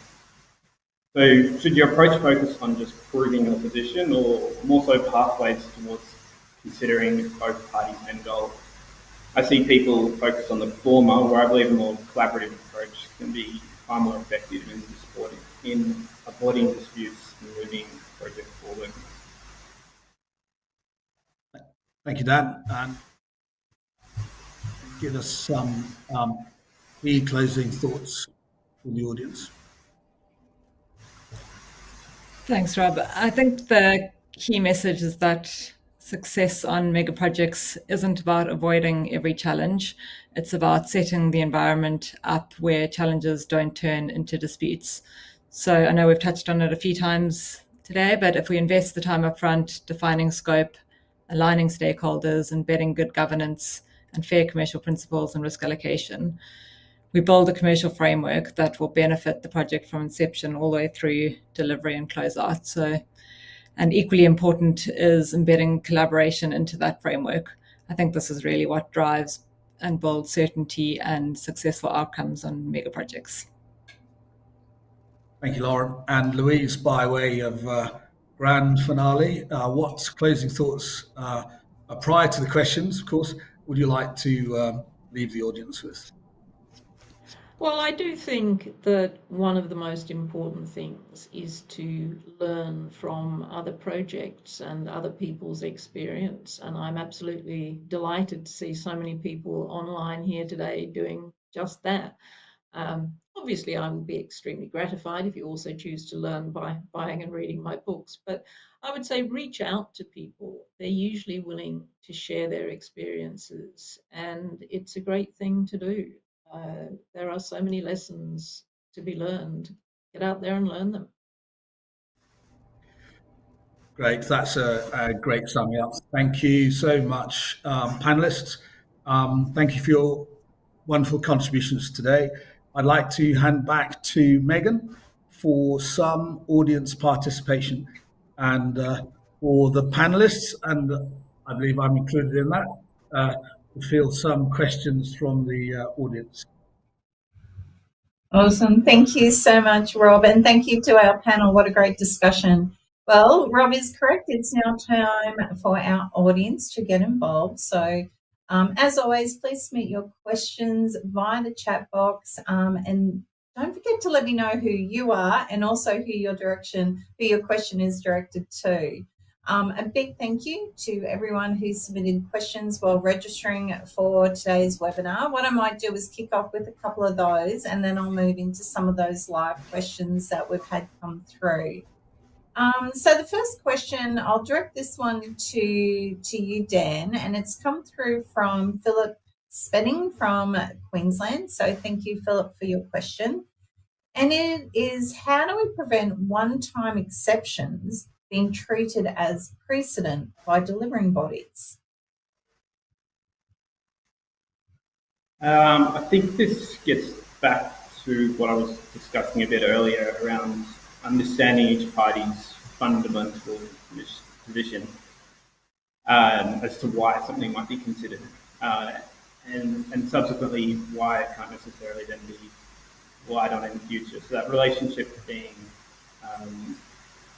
So should your approach focus on just proving your position or more so pathways towards considering both parties' end goal? I see people focus on the former, where I believe a more collaborative approach can be far more effective in avoiding disputes and moving projects forward. Thank you, Dan. And give us some key closing thoughts for the audience. Thanks, Rob. I think the key message is that success on mega projects isn't about avoiding every challenge. It's about setting the environment up where challenges don't turn into disputes. So I know we've touched on it a few times today, but if we invest the time up front, defining scope, aligning stakeholders, embedding good governance and fair commercial principles and risk allocation, we build a commercial framework that will benefit the project from inception all the way through delivery and closeout. So, and equally important is embedding collaboration into that framework. I think this is really what drives and builds certainty and successful outcomes on mega projects. Thank you, Lauren. And Louise, by way of grand finale, what closing thoughts, prior to the questions, of course, would you like to leave the audience with? Well, I do think that one of the most important things is to learn from other projects and other people's experience. And I'm absolutely delighted to see so many people online here today doing just that. Obviously, I will be extremely gratified if you also choose to learn by buying and reading my books. But I would say reach out to people. They're usually willing to share their experiences, and it's a great thing to do. There are so many lessons to be learned. Get out there and learn them. Great, that's a great summing up. Thank you so much, panelists. Thank you for your wonderful contributions today. I'd like to hand back to Megan for some audience participation and for the panelists, and I believe I'm included in that, to field some questions from the audience. Awesome. Thank you so much, Rob, and thank you to our panel. What a great discussion. Well, Rob is correct. It's now time for our audience to get involved. So, as always, please submit your questions via the chat box, and don't forget to let me know who you are and also who your question is directed to. A big thank you to everyone who submitted questions while registering for today's webinar. What I might do is kick off with a couple of those, and then I'll move into some of those live questions that we've had come through. So the first question, I'll direct this one to you, Dan, and it's come through from Philip Spenning from Queensland. So thank you, Philip, for your question. And it is, how do we prevent one-time exceptions being treated as precedent by delivering bodies? I think this gets back to what I was discussing a bit earlier around understanding each party's fundamental position as to why something might be considered, and subsequently why it can't necessarily then be relied on in the future. So that relationship being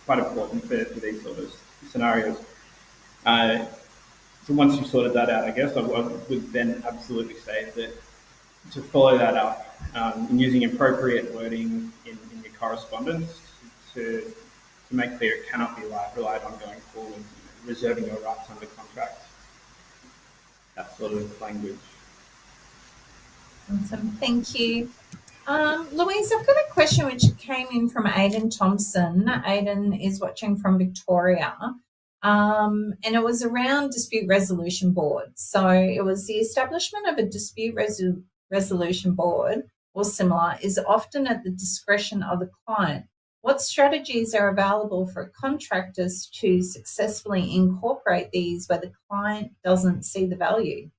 quite important for these sort of scenarios. So once you've sorted that out, I guess I would then absolutely say that to follow that up and using appropriate wording in your correspondence to make clear it cannot be relied on going forward, reserving your rights under contract, that sort of language. Awesome, thank you. Louise, I've got a question which came in from Aidan Thompson. Aidan is watching from Victoria. and it was around dispute resolution boards. So it was the establishment of a dispute resolution board or similar is often at the discretion of the client. What strategies are available for contractors to successfully incorporate these where the client doesn't see the value?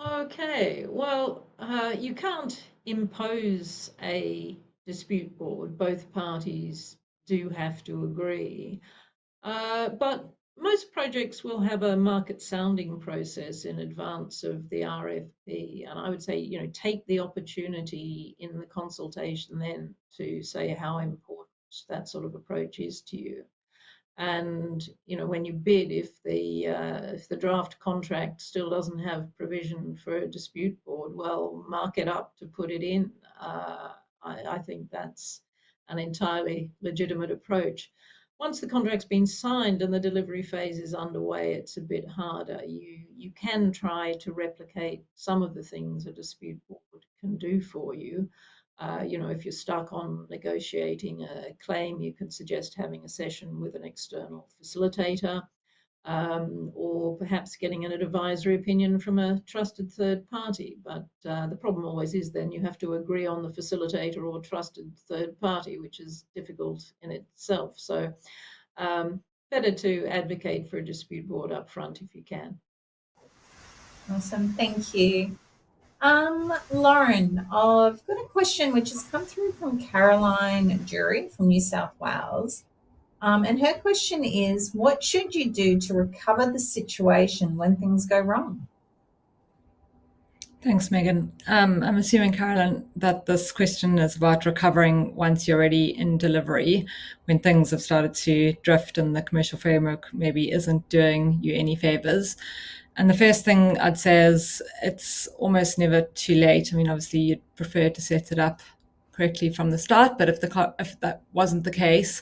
Okay, well, you can't impose a dispute board. Both parties do have to agree. But most projects will have a market sounding process in advance of the RFP. And I would say, take the opportunity in the consultation then to say how important that sort of approach is to you. And when you bid, if the draft contract still doesn't have provision for a dispute board, well, mark it up to put it in. I think that's an entirely legitimate approach. Once the contract's been signed and the delivery phase is underway, it's a bit harder. You can try to replicate some of the things a dispute board can do for you. If you're stuck on negotiating a claim, you can suggest having a session with an external facilitator, or perhaps getting an advisory opinion from a trusted third party. But the problem always is then you have to agree on the facilitator or trusted third party, which is difficult in itself. So better to advocate for a dispute board up front if you can. Awesome, thank you. Lauren, I've got a question which has come through from Caroline Jury from New South Wales. And her question is, what should you do to recover the situation when things go wrong? Thanks, Megan. I'm assuming, Caroline, that this question is about recovering once you're already in delivery, when things have started to drift and the commercial framework maybe isn't doing you any favours. And the first thing I'd say is it's almost never too late. I mean, obviously, you'd prefer to set it up correctly from the start, but if that wasn't the case,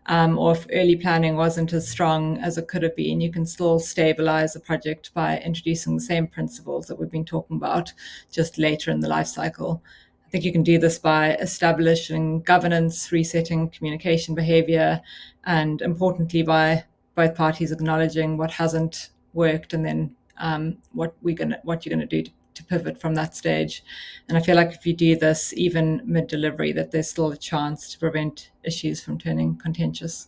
or if early planning wasn't as strong as it could have been, you can still stabilize the project by introducing the same principles that we've been talking about just later in the life cycle. I think you can do this by establishing governance, resetting communication behavior, and importantly, by both parties acknowledging what hasn't worked and then what you're going to do to pivot from that stage. And I feel like if you do this even mid-delivery, that there's still a chance to prevent issues from turning contentious.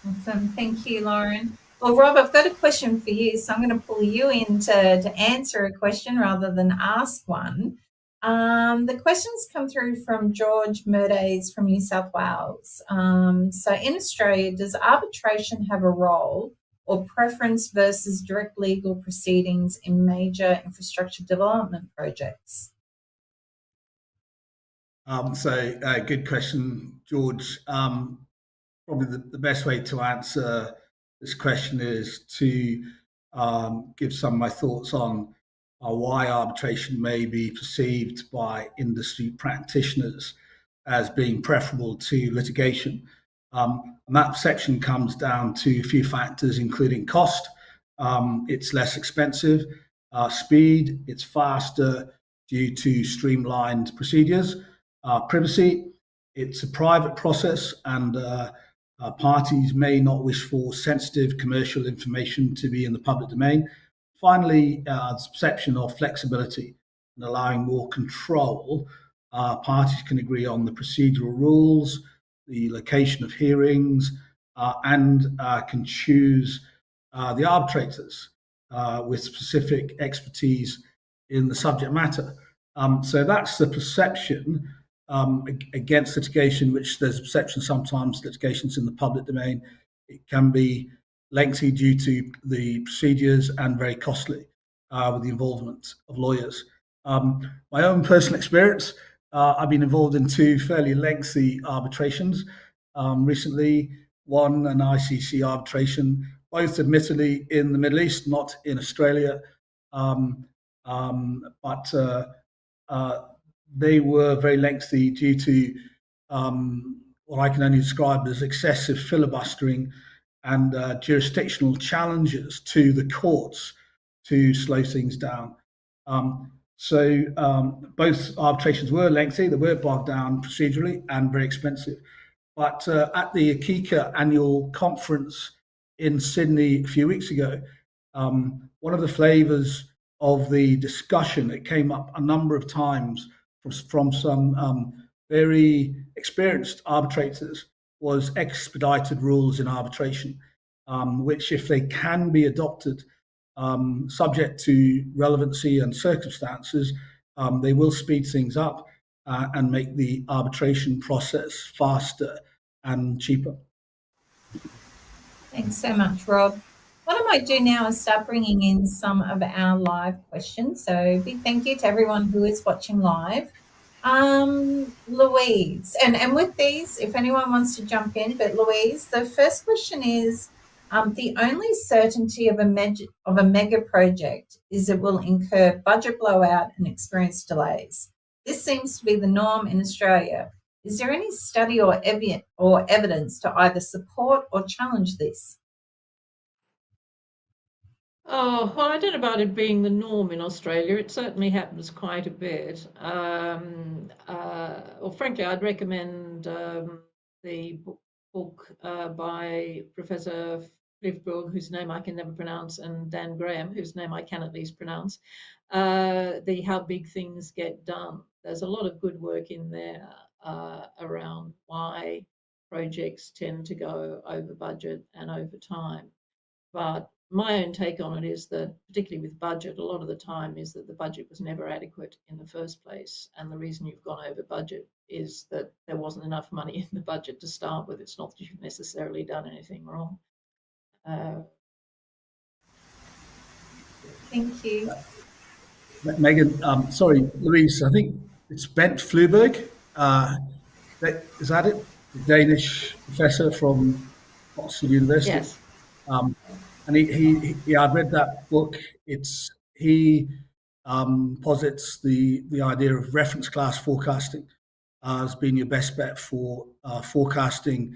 Awesome. Thank you, Lauren. Well, Rob, I've got a question for you. So I'm going to pull you in to answer a question rather than ask one. The questions come through from George Murdays from New South Wales. So in Australia, does arbitration have a role or preference versus direct legal proceedings in major infrastructure development projects? Good question, George. Probably the best way to answer this question is to give some of my thoughts on why arbitration may be perceived by industry practitioners as being preferable to litigation. And that perception comes down to a few factors, including cost. It's less expensive. Speed, it's faster due to streamlined procedures. Privacy, it's a private process, and parties may not wish for sensitive commercial information to be in the public domain. Finally, the perception of flexibility and allowing more control. Parties can agree on the procedural rules, the location of hearings, and can choose the arbitrators with specific expertise in the subject matter. So that's the perception against litigation, which there's a perception sometimes litigation's in the public domain. It can be lengthy due to the procedures and very costly with the involvement of lawyers. My own personal experience, I've been involved in two fairly lengthy arbitrations. Recently, one an ICC arbitration, both admittedly in the Middle East, not in Australia, but they were very lengthy due to what I can only describe as excessive filibustering and jurisdictional challenges to the courts to slow things down. Both arbitrations were lengthy, they were bogged down procedurally and very expensive. but at the Akika annual conference in Sydney a few weeks ago, one of the flavours of the discussion that came up a number of times from some very experienced arbitrators was expedited rules in arbitration, which, if they can be adopted, subject to relevancy and circumstances, they will speed things up and make the arbitration process faster and cheaper. Thanks so much, Rob. What I might do now is start bringing in some of our live questions. So big thank you to everyone who is watching live. Louise, and with these, if anyone wants to jump in, but Louise, the first question is, the only certainty of a mega project is it will incur budget blowout and experience delays. This seems to be the norm in Australia. Is there any study or evidence to either support or challenge this? Oh, well, I don't know about it being the norm in Australia. It certainly happens quite a bit. Well, frankly, I'd recommend the book by Professor Flivburg, whose name I can never pronounce, and Dan Graham, whose name I can at least pronounce, the How Big Things Get Done. There's a lot of good work in there around why projects tend to go over budget and over time. But my own take on it is that, particularly with budget, a lot of the time is that the budget was never adequate in the first place. And the reason you've gone over budget is that there wasn't enough money in the budget to start with. It's not that you've necessarily done anything wrong. Thank you. Megan, sorry, Louise, I think it's Bent Fluberg. Is that it? The Danish professor from Oxford University. Yes. And I've read that book. He posits the idea of reference class forecasting as being your best bet for forecasting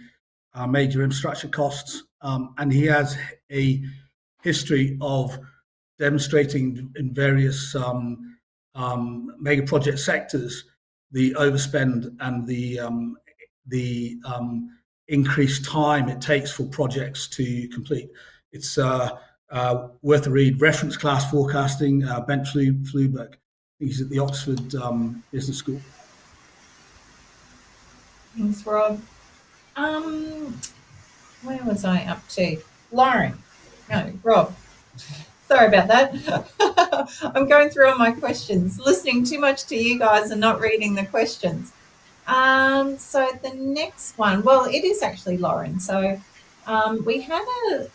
major infrastructure costs. And he has a history of demonstrating in various mega project sectors the overspend and the increased time it takes for projects to complete. It's worth a read. Reference class forecasting, Bent Fluberg. He's at the Oxford Business School. Thanks, Rob. Where was I up to? Lauren. No, Rob. Sorry about that. I'm going through all my questions, listening too much to you guys and not reading the questions. So the next one, well, it is actually Lauren. So we had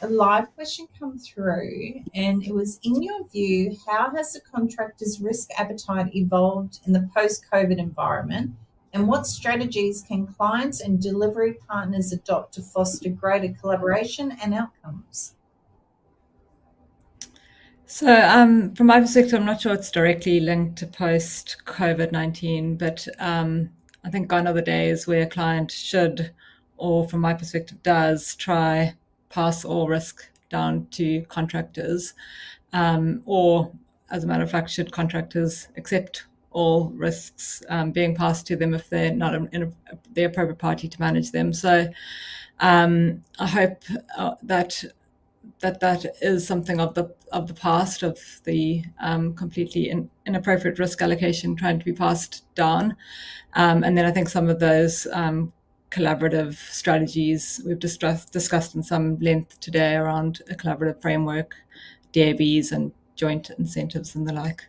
a live question come through, and it was, in your view, how has the contractor's risk appetite evolved in the post-COVID environment, and what strategies can clients and delivery partners adopt to foster greater collaboration and outcomes? So from my perspective, I'm not sure it's directly linked to post-COVID-19, but I think gone are the days where a client should, or from my perspective does, try pass all risk down to contractors, or as a matter of fact, should contractors accept all risks being passed to them if they're not in the appropriate party to manage them. So I hope that is something of the past, of the completely inappropriate risk allocation trying to be passed down. And then I think some of those collaborative strategies we've discussed in some length today around a collaborative framework, DABs and joint incentives and the like.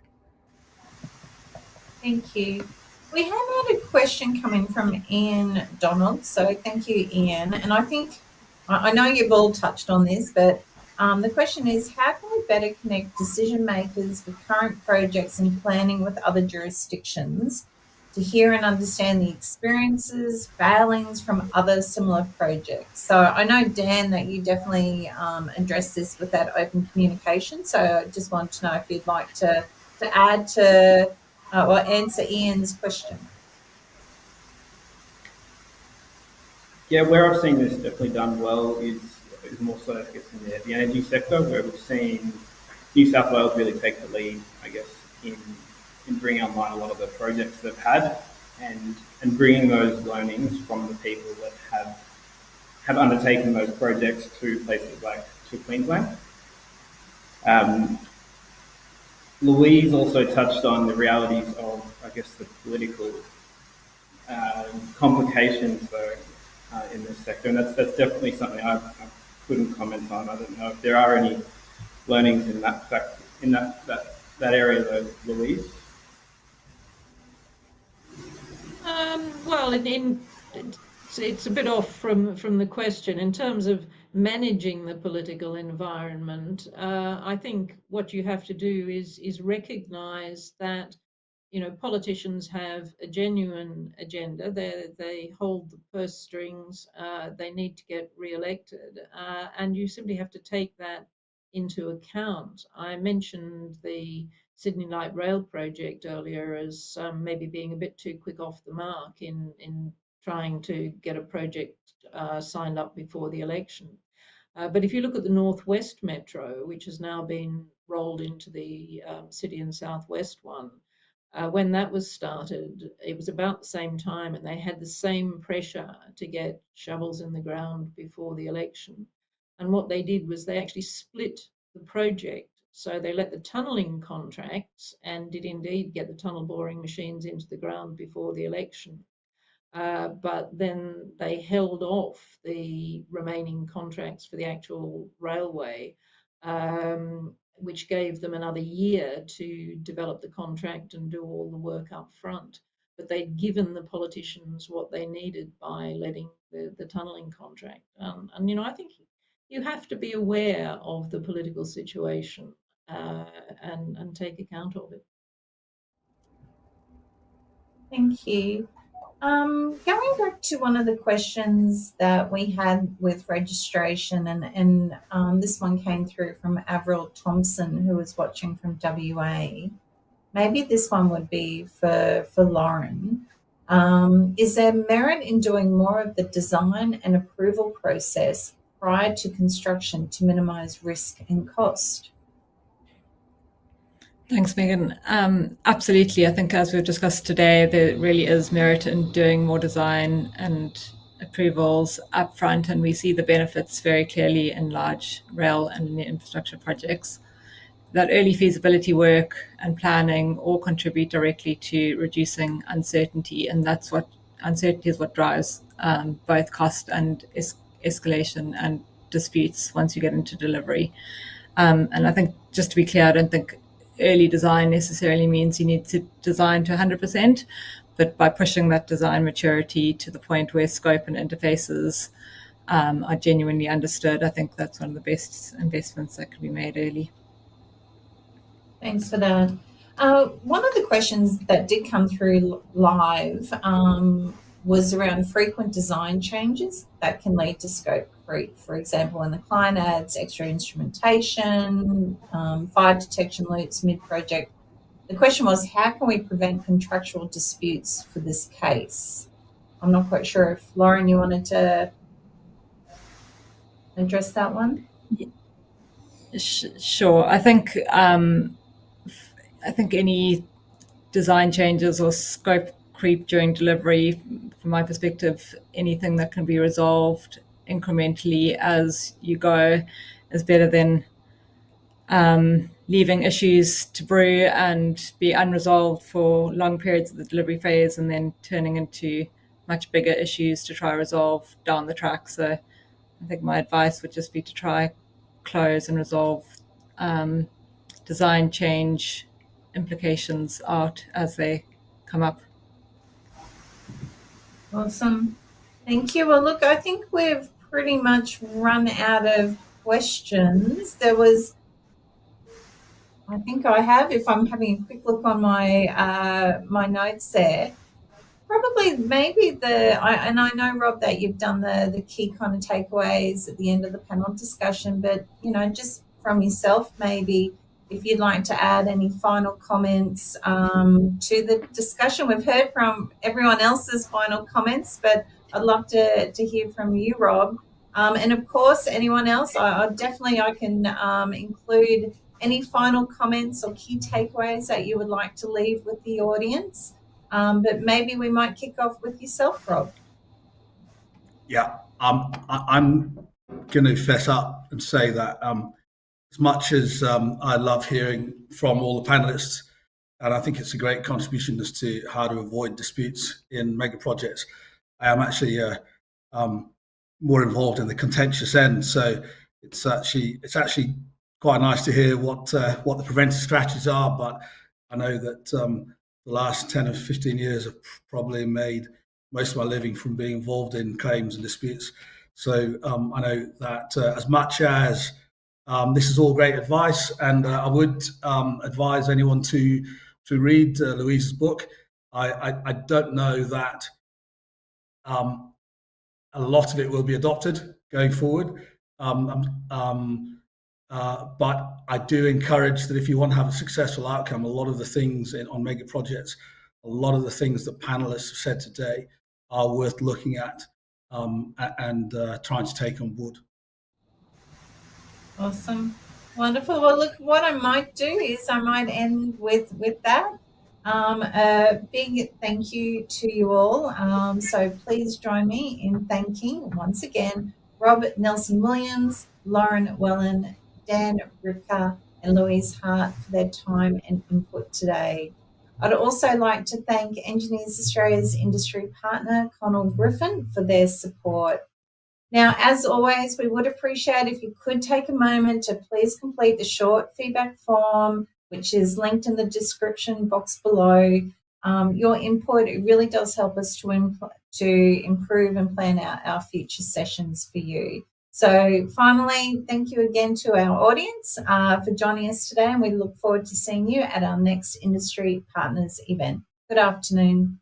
Thank you. We have had a question coming from Ian Donald. So thank you, Ian. And I know you've all touched on this, but the question is, how can we better connect decision makers with current projects and planning with other jurisdictions to hear and understand the experiences, failings from other similar projects? So I know, Dan, that you definitely address this with that open communication. So I just want to know if you'd like to add to or answer Ian's question. Yeah, where I've seen this definitely done well is more so, I guess, in the energy sector, where we've seen New South Wales really take the lead, I guess, in bringing online a lot of the projects they've had. and bringing those learnings from the people that have undertaken those projects to places like to Queensland. Louise also touched on the realities of, I guess, the political complications though in this sector, and that's definitely something I couldn't comment on. I don't know if there are any learnings in that area though, Louise. Well, it's a bit off from the question in terms of managing the political environment. I think what you have to do is recognise that politicians have a genuine agenda. They hold the purse strings. They need to get re-elected, and you simply have to take that into account. I mentioned the Sydney Light Rail project earlier as maybe being a bit too quick off the mark in trying to get a project signed up before the election. But if you look at the Northwest Metro, which has now been rolled into the City and Southwest one, when that was started, it was about the same time, and they had the same pressure to get shovels in the ground before the election. And what they did was they actually split the project. So they let the tunnelling contracts and did indeed get the tunnel boring machines into the ground before the election. But then they held off the remaining contracts for the actual railway, which gave them another year to develop the contract and do all the work up front. But they'd given the politicians what they needed by letting the tunnelling contract. And I think you have to be aware of the political situation and take account of it. Thank you. Going back to one of the questions that we had with registration, and this one came through from Avril Thompson, who was watching from WA. Maybe this one would be for Lauren. Is there merit in doing more of the design and approval process prior to construction to minimise risk and cost? Thanks, Megan. Absolutely. I think as we've discussed today, there really is merit in doing more design and approvals upfront, and we see the benefits very clearly in large rail and infrastructure projects. That early feasibility work and planning all contribute directly to reducing uncertainty, and that's what uncertainty is what drives both cost and escalation and disputes once you get into delivery. And I think, just to be clear, I don't think early design necessarily means you need to design to 100%, but by pushing that design maturity to the point where scope and interfaces are genuinely understood, I think that's one of the best investments that can be made early. Thanks for that. One of the questions that did come through live was around frequent design changes that can lead to scope creep. For example, when the client adds extra instrumentation, fire detection loops mid-project. The question was, how can we prevent contractual disputes for this case? I'm not quite sure if, Lauren, you wanted to address that one? Sure. I think any design changes or scope creep during delivery, from my perspective, anything that can be resolved incrementally as you go is better than leaving issues to brew and be unresolved for long periods of the delivery phase and then turning into much bigger issues to try resolve down the track. So I think my advice would just be to try close and resolve design change implications out as they come up. Awesome. Thank you. Well, look, I think we've pretty much run out of questions. I think I have, if I'm having a quick look on my my notes there. Probably, maybe and I know, Rob, that you've done the key kind of takeaways at the end of the panel discussion, but, just from yourself, maybe if you'd like to add any final comments to the discussion. We've heard from everyone else's final comments, but I'd love to hear from you, Rob. And of course, anyone else, I can include any final comments or key takeaways that you would like to leave with the audience. but maybe we might kick off with yourself, Rob. Yeah, I'm going to fess up and say that as much as I love hearing from all the panelists, and I think it's a great contribution as to how to avoid disputes in mega projects, I am actually more involved in the contentious end. So it's actually quite nice to hear what the preventive strategies are. But I know that the last 10 or 15 years have probably made most of my living from being involved in claims and disputes. So I know that as much as this is all great advice, and I would advise anyone to read Louise's book. I don't know that a lot of it will be adopted going forward. But I do encourage that if you want to have a successful outcome, a lot of the things on mega projects, a lot of the things that panelists have said today are worth looking at and trying to take on board. Awesome. Wonderful. Well, look, what I might do is I might end with that. A big thank you to you all. So please join me in thanking once again Robert Nelson Williams, Lauren Wellen, Dan Ripka, and Louise Hart for their time and input today. I'd also like to thank Engineers Australia's industry partner, Connell Griffin, for their support. Now, as always, we would appreciate if you could take a moment to please complete the short feedback form, which is linked in the description box below. Your input, it really does help us to improve and plan out our future sessions for you. So finally, thank you again to our audience for joining us today, and we look forward to seeing you at our next Industry Partners event. Good afternoon.